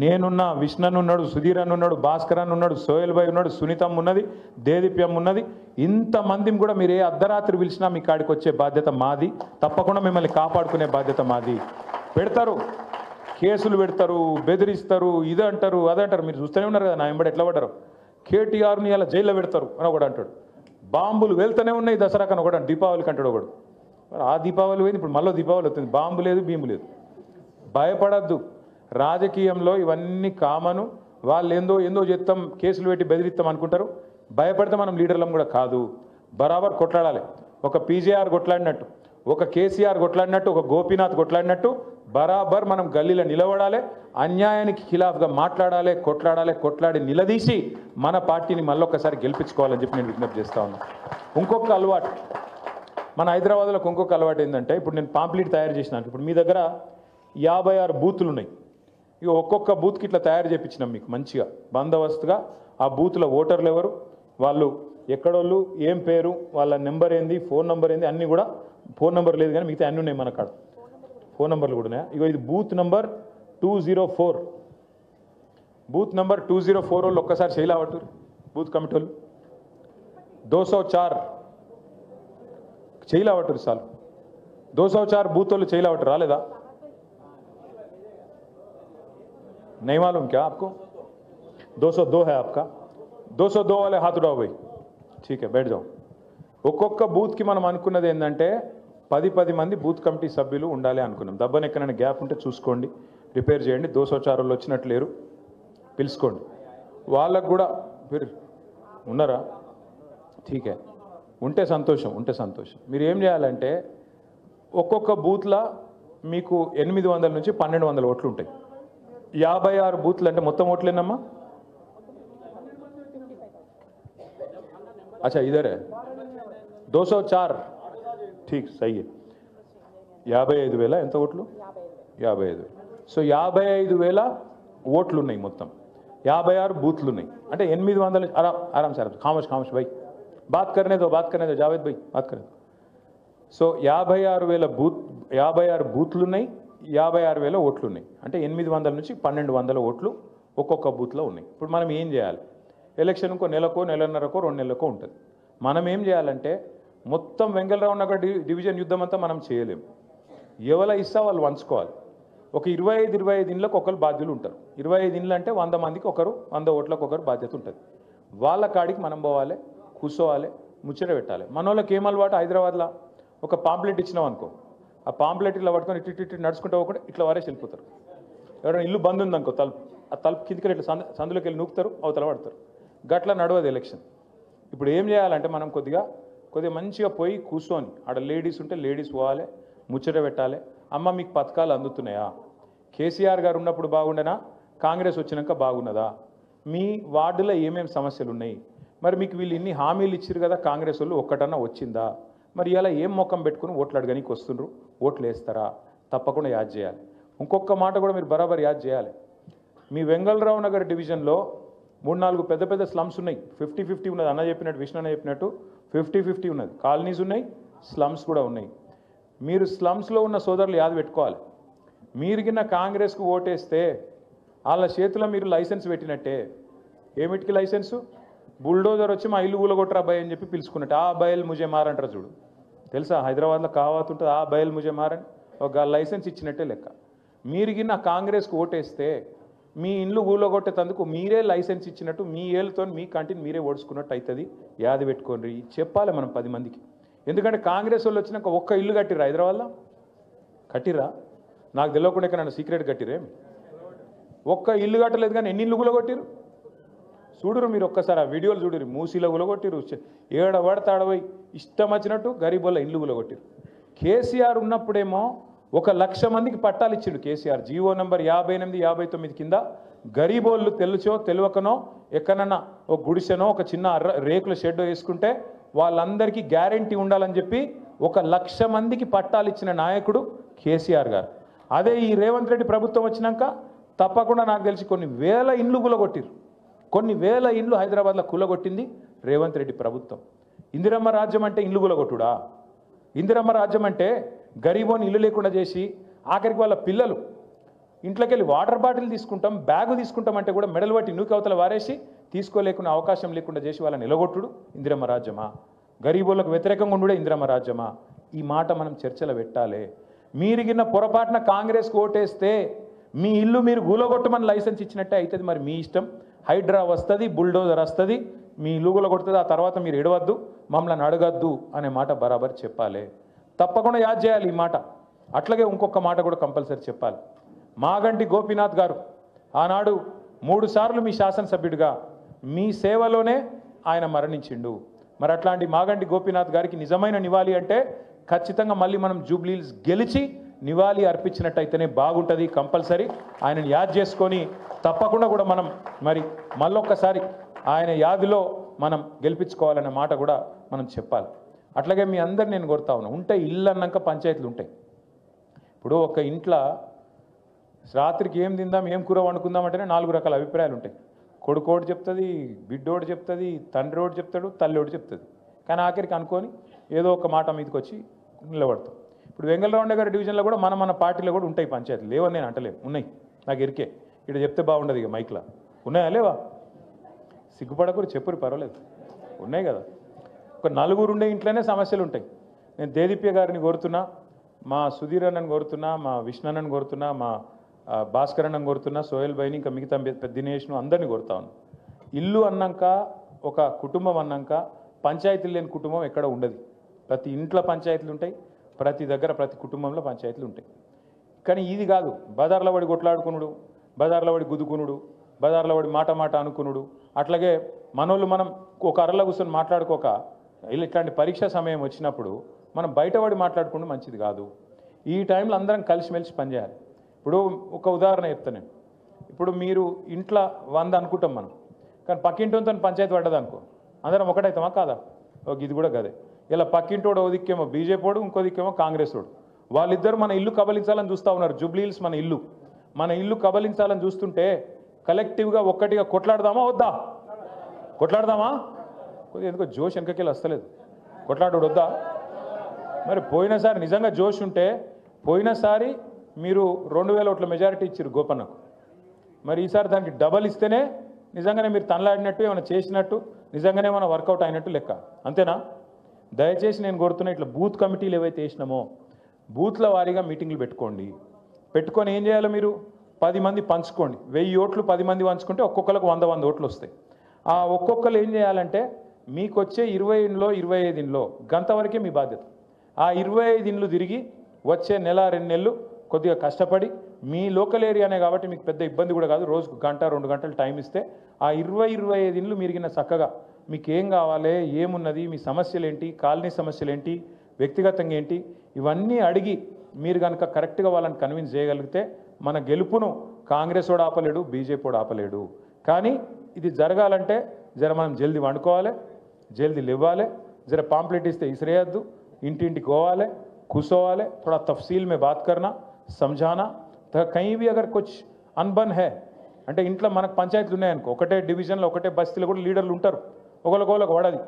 నేనున్నా, విష్ణన్ ఉన్నాడు, సుధీర్ అన్న ఉన్నాడు, భాస్కర్ అన్న ఉన్నాడు, సోయల్ భాయ్ ఉన్నాడు, సునీతమ్మ ఉన్నది, దేదీప్యం ఉన్నది. ఇంతమందిని కూడా మీరు ఏ అర్ధరాత్రి పిలిచినా మీ కాడికి వచ్చే బాధ్యత మాది. తప్పకుండా మిమ్మల్ని కాపాడుకునే బాధ్యత మాది. పెడతారు, కేసులు పెడతారు, బెదిరిస్తారు, ఇది అంటారు, అదంటారు. మీరు చూస్తూనే ఉన్నారు కదా నా వెంబడి ఎట్లా పడ్డారు. కేటీఆర్ని అలా జైల్లో పెడతారు అని ఒకడు అంటాడు. బాంబులు వెళ్తూనే ఉన్నాయి దసరాకు అని ఒకటి, దీపావళికి అంటాడు ఒకడు. మరి ఆ దీపావళి పోయింది, ఇప్పుడు మళ్ళీ దీపావళి వస్తుంది, బాంబు లేదు, భీము లేదు. భయపడద్దు. రాజకీయంలో ఇవన్నీ కామను. వాళ్ళు ఏందో చేస్తాం, కేసులు పెట్టి బెదిరిస్తాం అనుకుంటారు. భయపడితే మనం లీడర్లం కూడా కాదు. బరాబర్ కొట్లాడాలి. ఒక పీజేఆర్ కొట్లాడినట్టు, ఒక కేసీఆర్ కొట్లాడినట్టు, ఒక గోపీనాథ్ కొట్లాడినట్టు బరాబర్ మనం గల్లీలో నిలబడాలి. అన్యాయానికి ఖిలాఫ్గా మాట్లాడాలి, కొట్లాడి నిలదీసి మన పార్టీని మళ్ళొక్కసారి గెలిపించుకోవాలని చెప్పి నేను విజ్ఞప్తి చేస్తా ఉన్నాను. ఇంకొక అలవాటు మన హైదరాబాద్లో ఇంకొక అలవాటు ఏంటంటే, ఇప్పుడు నేను పాంప్లెట్ తయారు చేసినాను. ఇప్పుడు మీ దగ్గర 56 బూతులు ఉన్నాయి. ఇక ఒక్కొక్క బూత్కి ఇట్లా తయారు చేయించినాం మీకు మంచిగా బందోబస్తుగా. ఆ బూత్లో ఓటర్లు ఎవరు, వాళ్ళు ఎక్కడోళ్ళు, ఏం పేరు, వాళ్ళ నెంబర్ ఏంది, ఫోన్ నెంబర్ ఏంది, అన్నీ కూడా. ఫోన్ నెంబర్ లేదు కానీ మిగతా అన్నీ ఉన్నాయి మన కాడ. ఫోన్ నెంబర్లు కూడా ఉన్నాయా? ఇగో ఇది బూత్ నెంబర్ 204. బూత్ నెంబర్ 204 వాళ్ళు ఒక్కసారి చేయలేవట్టు. బూత్ కమిటీ వాళ్ళు 204 చేయలేవట్టు. సార్ 204 బూత్ వాళ్ళు చేయలేవట్టు. రాలేదా? नहीं मालूम क्या आपको? 202 है आपका? 202 वाले हाथ उठाओ भाई. ठीक है, बैठ जाओ. ఒక్కొక్క బూత్కి మనం అనుకున్నది ఏంటంటే 10 మంది బూత్ కమిటీ సభ్యులు ఉండాలి అనుకున్నాం. దబ్బన ఎక్కడైనా గ్యాప్ ఉంటే చూసుకోండి, రిపేర్ చేయండి. 204 వాళ్ళు వచ్చినట్లు లేరు, పిలుచుకోండి. వాళ్ళకు కూడా ఉన్నారా? ఠీకే, ఉంటే సంతోషం. మీరు ఏం చేయాలంటే ఒక్కొక్క బూత్లో మీకు 800 నుంచి 1200 ఓట్లు ఉంటాయి. 56 బూత్లు అంటే మొత్తం ఓట్లు ఎన్నమ్మా? अच्छा इधर है 204. ठीक सही है. 55,000 ఎంత ఓట్లు? 55,000. సో 55,000 ఓట్లు ఉన్నాయి మొత్తం. 56 బూత్లు ఉన్నాయి. అంటే 800 आराम से खामोश भाई बात करने दो जावेद भाई बात करने. సో 56,000 బూత్లు ఉన్నాయి, 56,000 ఓట్లు ఉన్నాయి. అంటే 800 నుంచి 1200 ఓట్లు ఒక్కొక్క బూత్లో ఉన్నాయి. ఇప్పుడు మనం ఏం చేయాలి? ఎలక్షన్ ఇంకో నెలకో, నెలన్నరకో, 2 నెలలకో ఉంటుంది. మనం ఏం చేయాలంటే మొత్తం వెంగళరావు నగర్ డివిజన్ యుద్ధం అంతా మనం చేయలేము. ఎవరు ఇస్తా వాళ్ళు వంచుకోవాలి. ఒక 25 ఇండ్లకు ఒకరు బాధ్యులు ఉంటారు. 25 ఇండ్లు అంటే 100 మందికి ఒకరు, 100 ఓట్లకు ఒకరు బాధ్యత ఉంటుంది. వాళ్ళ కాడికి మనం పోవాలి, కూర్చోవాలి, ముచ్చట పెట్టాలి. మన వాళ్ళకి ఏం అలవాటు, హైదరాబాద్లో ఒక పాంప్లెట్ ఇచ్చినాం అనుకో, ఆ పాంప్లెట్ ఇట్లా పట్టుకొని ఇటు నడుచుకుంటూ పోకుండా ఇట్లా వారేసి వెళ్ళిపోతారు. ఎవరైనా ఇల్లు బంద్ ఉందనుకో, ఆ తలుపు కిందకి ఇట్లా సందులోకి వెళ్ళి నూకుతారు, అవతల పడతారు. గట్లా నడవదు ఎలక్షన్. ఇప్పుడు ఏం చేయాలంటే మనం కొద్దిగా మంచిగా పోయి కూర్చొని, ఆడ లేడీస్ ఉంటే లేడీస్ పోవాలి, ముచ్చట పెట్టాలి. అమ్మ మీకు పథకాలు అందుతున్నాయా? కేసీఆర్ గారు ఉన్నప్పుడు బాగుండేనా? కాంగ్రెస్ వచ్చినాక బాగున్నదా? మీ వార్డులో ఏమేమి సమస్యలు ఉన్నాయి? మరి మీకు వీళ్ళు ఇన్ని హామీలు ఇచ్చారు కదా కాంగ్రెస్ వాళ్ళు, ఒక్కటన్నా వచ్చిందా? మరి ఇలా ఏం మొక్కం పెట్టుకుని ఓట్లు అడగడానికి వస్తుండ్రు, ఓట్లు వేస్తారా? తప్పకుండా యాద్ చేయాలి. ఇంకొక మాట కూడా మీరు బరాబర్ యాద్ చేయాలి. మీ వెంగళరావు నగర్ డివిజన్లో 3-4 పెద్ద స్లమ్స్ ఉన్నాయి. 50-50 ఉన్నది. అన్న చెప్పినట్టు, విష్ణు అన్న చెప్పినట్టు 50-50 ఉన్నది. కాలనీస్ ఉన్నాయి, స్లమ్స్ కూడా ఉన్నాయి. మీరు స్లమ్స్లో ఉన్న సోదరులు యాద పెట్టుకోవాలి. మీరు కింద కాంగ్రెస్కు ఓటేస్తే వాళ్ళ చేతిలో మీరు లైసెన్స్ పెట్టినట్టే. ఏమిటికి లైసెన్సు? బుల్డోజర్ వచ్చి మా ఇల్లు ఊలగొట్టరా అబ్బాయి అని చెప్పి పిలుచుకున్నట్టు. ఆ బయల్ ముజే మారంటారు చూడు, తెలుసా? హైదరాబాద్లో కావాత్ ఉంటుంది, ఆ బయల్ ముజే మారని ఒక లైసెన్స్ ఇచ్చినట్టే లెక్క. మీరు కింద కాంగ్రెస్కు ఓటేస్తే మీ ఇండ్లు ఊలగొట్టేందుకు మీరే లైసెన్స్ ఇచ్చినట్టు, మీ ఏళ్ళతో మీ కంటిని మీరే ఓడుచుకున్నట్టు అవుతుంది. యాది పెట్టుకోండి, చెప్పాలి మనం 10 మందికి. ఎందుకంటే కాంగ్రెస్ వాళ్ళు వచ్చినాక ఒక్క ఇల్లు కట్టిరా హైదరాబాద్లో? కట్టిరా? నాకు తెలియకుండా ఇక్కడ నన్ను సీక్రెట్ కట్టిరే. ఒక్క ఇల్లు కట్టలేదు కానీ ఎన్ని ఇల్లు గులగొట్టిరు చూడరు మీరు. ఒక్కసారి ఆ వీడియోలు చూడరు. మూసీలో గులగొట్టిరు, ఏడ పడతాడపోయి ఇష్టం వచ్చినట్టు గరీబోళ్ళ ఇల్లు గులగొట్టిరు. కేసీఆర్ ఉన్నప్పుడేమో 1,00,000 మందికి పట్టాలు ఇచ్చిండు కేసీఆర్. జీవో నంబర్ 58, 59 కింద గరీబోళ్ళు తెలుసో తెలియకనో ఎక్కడన్నా ఒక గుడిసెనో ఒక చిన్న రేకుల షెడ్ వేసుకుంటే వాళ్ళందరికీ గ్యారెంటీ ఉండాలని చెప్పి 1,00,000 మందికి పట్టాలు ఇచ్చిన నాయకుడు కేసీఆర్ గారు. అదే ఈ రేవంత్ రెడ్డి ప్రభుత్వం వచ్చినాక తప్పకుండా నాకు తెలిసి కొన్ని వేల ఇండ్లు కులగొట్టిరు. కొన్ని వేల ఇండ్లు హైదరాబాద్లో కులగొట్టింది రేవంత్ రెడ్డి ప్రభుత్వం. ఇందిరమ్మ రాజ్యం అంటే ఇండ్లు కులగొట్టుడా? ఇందిరమ్మ రాజ్యం అంటే గరీబోని ఇల్లు లేకుండా చేసి ఆఖరికి వాళ్ళ పిల్లలు ఇంట్లోకి వెళ్ళి వాటర్ బాటిల్ తీసుకుంటాం, బ్యాగు తీసుకుంటాం అంటే కూడా మెడలు పట్టి నూకి అవతల వారేసి తీసుకోలేకున్న అవకాశం లేకుండా చేసి వాళ్ళని నిలగొట్టుడు ఇందిరమ్మ రాజ్యమా? గరీబోళ్ళకు వ్యతిరేకంగా ఉండుడే ఇందిరమ్మ రాజ్యమా? ఈ మాట మనం చర్చలో పెట్టాలి. మీరిగిన పొరపాటున కాంగ్రెస్కి ఓటేస్తే మీ ఇల్లు మీరు గూలగొట్టమని లైసెన్స్ ఇచ్చినట్టే అవుతుంది. మరి మీ ఇష్టం. హైడ్రా వస్తుంది, బుల్డోజర్ వస్తుంది, మీ ఇల్లు గూలగొడుతుంది. ఆ తర్వాత మీరు ఎడవద్దు, మమ్మల్ని అడగద్దు అనే మాట బరాబర్ చెప్పాలి. తప్పకుండా యాద్ చేయాలి ఈ మాట. అట్లాగే ఇంకొక మాట కూడా కంపల్సరీ చెప్పాలి. మాగంటి గోపీనాథ్ గారు ఆనాడు 3 సార్లు మీ శాసనసభ్యుడిగా మీ సేవలోనే ఆయన మరణించిండు. మరి అట్లాంటి మాగంటి గోపీనాథ్ గారికి నిజమైన నివాళి అంటే ఖచ్చితంగా మళ్ళీ మనం జూబ్లీహిల్స్ గెలిచి నివాళి అర్పించినట్టయితేనే బాగుంటుంది. కంపల్సరీ ఆయనను యాద్ చేసుకొని తప్పకుండా కూడా మనం మరి మళ్ళొక్కసారి ఆయన యాదిలో మనం గెలిపించుకోవాలనే మాట కూడా మనం చెప్పాలి. అట్లాగే మీ అందరు నేను కోరుతా ఉన్నా, ఉంటాయి ఇల్లు అన్నాక పంచాయతీలు ఉంటాయి. ఇప్పుడు ఒక ఇంట్లో రాత్రికి ఏం తిందాం ఏం కూర వండుకుందాం అంటేనే 4 రకాల అభిప్రాయాలు ఉంటాయి. కొడుకోడు చెప్తుంది, బిడ్డోడు చెప్తుంది, తండ్రోడు చెప్తాడు, తల్లోడు చెప్తుంది. కానీ ఆఖరికి అనుకొని ఏదో ఒక మాట మీదకి వచ్చి నిలబడతాం. ఇప్పుడు వెంగళరావు గారి డివిజన్లో కూడా మన పార్టీలో కూడా ఉంటాయి పంచాయతీలు. లేవని నేను అంటలేవు, ఉన్నాయి. నాకు ఎరికే ఇక్కడ చెప్తే బాగుండదు. ఇక మైక్లా ఉన్నాయా లేవా? సిగ్గుపడకూరు చెప్పురు, పర్వాలేదు, ఉన్నాయి కదా. ఒక 4 ఉండే ఇంట్లోనే సమస్యలు ఉంటాయి. నేను దేదీప్య గారిని కోరుతున్నా, మా సుధీర్ అన్నని కోరుతున్నా, మా విష్ణు అన్నని కోరుతున్నా, మా భాస్కర్ అన్నని కోరుతున్నా, సోహెల్ భైని, ఇంకా మిగతా దినేష్ను అందరినీ కోరుతాను. ఇల్లు అన్నాక, ఒక కుటుంబం అన్నాక పంచాయతీలు లేని కుటుంబం ఎక్కడ ఉండదు. ప్రతి ఇంట్లో పంచాయతీలు ఉంటాయి, ప్రతి దగ్గర ప్రతి కుటుంబంలో పంచాయతీలు ఉంటాయి. కానీ ఇది కాదు, బజార్లో పడి కొట్లాడుకునుడు, బజార్లో పడి గుద్దుకునుడు, బజార్లో పడి మాట అనుకునుడు. అట్లాగే మనోళ్ళు మనం ఒక అరలో కూర్చొని మాట్లాడుకోక ఇట్లాంటి పరీక్ష సమయం వచ్చినప్పుడు మనం బయటపడి మాట్లాడుకుంటూ మంచిది కాదు. ఈ టైంలో అందరం కలిసిమెలిసి పనిచేయాలి. ఇప్పుడు ఒక ఉదాహరణ చెప్తాను నేను. ఇప్పుడు మీరు ఇంట్లో 100 అనుకుంటాం మనం, కానీ పక్కింటితో పంచాయతీ పడ్డది అనుకో, అందరం ఒకటైతామా కాదా? ఇది కూడా గదే. ఇలా పక్కింటోడు ఓ దిక్కేమో బీజేపీ వాడు, ఇంకో దిక్కేమో కాంగ్రెస్ వాడు. వాళ్ళిద్దరు మన ఇల్లు కబలించాలని చూస్తూ ఉన్నారు. జూబ్లీహిల్స్ మన ఇల్లు కబలించాలని చూస్తుంటే కలెక్టివ్గా ఒక్కటిగా కొట్లాడదామా వద్దా? కొట్లాడదామా? కొద్దిగా ఎందుకో జోష్ వెనకకెళ్ళి వస్తలేదు. కొట్లాడు వద్దా? మరి పోయినసారి నిజంగా జోష్ ఉంటే, పోయినసారి మీరు 2000 ఓట్ల మెజారిటీ ఇచ్చారు గోపన్నకు. మరి ఈసారి దానికి డబల్ ఇస్తేనే నిజంగానే మీరు తనలాడినట్టు ఏమైనా చేసినట్టు, నిజంగానే ఏమైనా వర్కౌట్ అయినట్టు లెక్క. అంతేనా? దయచేసి నేను కోరుతున్నా, ఇట్లా బూత్ కమిటీలు ఏవైతే వేసినామో బూత్ల వారీగా మీటింగ్లు పెట్టుకోండి. పెట్టుకొని ఏం చేయాలో మీరు 10 మంది పంచుకోండి. 1000 ఓట్లు 10 మంది పంచుకుంటే ఒక్కొక్కరికి 100 ఓట్లు వస్తాయి. ఆ ఒక్కొక్కరు ఏం చేయాలంటే మీకు వచ్చే 20 ఇండ్లో 25 ఇండ్లో గంట వరకే మీ బాధ్యత. ఆ 25 ఇండ్లు తిరిగి వచ్చే నెల 2 నెలలు కొద్దిగా కష్టపడి, మీ లోకల్ ఏరియానే కాబట్టి మీకు పెద్ద ఇబ్బంది కూడా కాదు, రోజుకు 1-2 గంటలు టైం ఇస్తే ఆ 20-25 ఇండ్లు మీరిగిన చక్కగా మీకు ఏం కావాలి, ఏమున్నది, మీ సమస్యలు ఏంటి, కాలనీ సమస్యలు ఏంటి, వ్యక్తిగతంగా ఏంటి, ఇవన్నీ అడిగి మీరు కనుక కరెక్ట్గా వాళ్ళని కన్విన్స్ చేయగలిగితే మన గెలుపును కాంగ్రెస్ వాడు ఆపలేడు, బీజేపీ వాడు ఆపలేడు. కానీ ఇది జరగాలంటే జర మనం జల్దీ వండుకోవాలి, జల్దీ లేవాలి, जरा पाम्पलेट इस्ते इसरेयद्दु इंटिंटिकी పోవాలి కూర్చోవాలి थोड़ा तफसील में बात करना समझाना तो कहीं भी अगर कुछ अनबन है అంటే ఇంట్లో మనకు పంచాయతీలు ఉన్నాయనుకో ఒకటే డివిజన్లో ఒకటే బస్తీలో కూడా లీడర్లు ఉంటారు ఒకళ్ళకొళ్ళకి వడది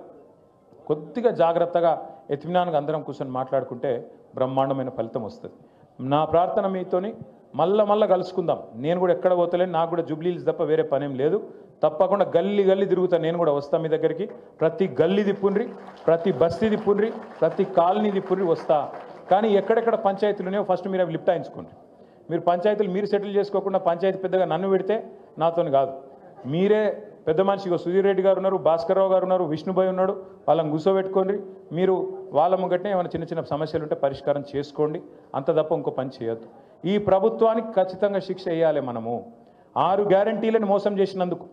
కొద్దిగా జాగ్రత్తగా ఎత్మినాన్గా అందరం కూర్చొని మాట్లాడుకుంటే బ్రహ్మాండమైన ఫలితం వస్తుంది నా ప్రార్థన మీతోని మళ్ళా కలుసుకుందాం నేను కూడా ఎక్కడ పోతలేను నాకు కూడా జూబ్లీహిల్స్ తప్ప వేరే పనేం లేదు తప్పకుండా గల్లీ తిరుగుతా నేను కూడా వస్తా మీ దగ్గరికి ప్రతి గల్లీ తిప్పుండ్రి ప్రతి బస్తీ తిప్పుండ్రి ప్రతి కాలనీ తిప్పుండ్రి వస్తా కానీ ఎక్కడెక్కడ పంచాయతీలు ఉన్నాయో ఫస్ట్ మీరు అవి లిప్టాయించుకోండి మీరు పంచాయతీలు మీరు సెటిల్ చేసుకోకుండా పంచాయతీ పెద్దగా నన్ను పెడితే నాతోని కాదు మీరే పెద్ద మనిషిగా సుధీర్ రెడ్డి గారు ఉన్నారు భాస్కర్ రావు గారు ఉన్నారు విష్ణుభాయ్ ఉన్నాడు వాళ్ళని కూర్చోబెట్టుకోండి మీరు వాళ్ళ ముంగట్నే ఏమైనా చిన్న సమస్యలు ఉంటే పరిష్కారం చేసుకోండి అంత తప్ప ఇంకో పని చేయొద్దు ఈ ప్రభుత్వానికి ఖచ్చితంగా శిక్ష వేయాలి మనము 6 గ్యారంటీలను మోసం చేసినందుకు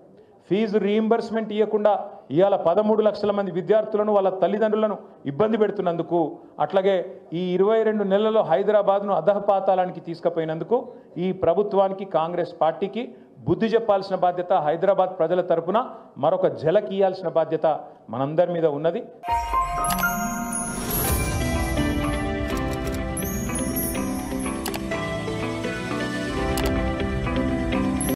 ఫీజు రీయింబర్స్మెంట్ ఇవ్వకుండా ఇవాళ 13 లక్షల మంది విద్యార్థులను వాళ్ళ తల్లిదండ్రులను ఇబ్బంది పెడుతున్నందుకు అట్లాగే ఈ 22 నెలల్లో హైదరాబాద్ను అధఃపాతాళానికి తీసుకుపోయినందుకు ఈ ప్రభుత్వానికి కాంగ్రెస్ పార్టీకి బుద్ధి చెప్పాల్సిన బాధ్యత హైదరాబాద్ ప్రజల తరపున మరొక ఝలక్ ఇయ్యాల్సిన బాధ్యత మనందరి మీద ఉన్నది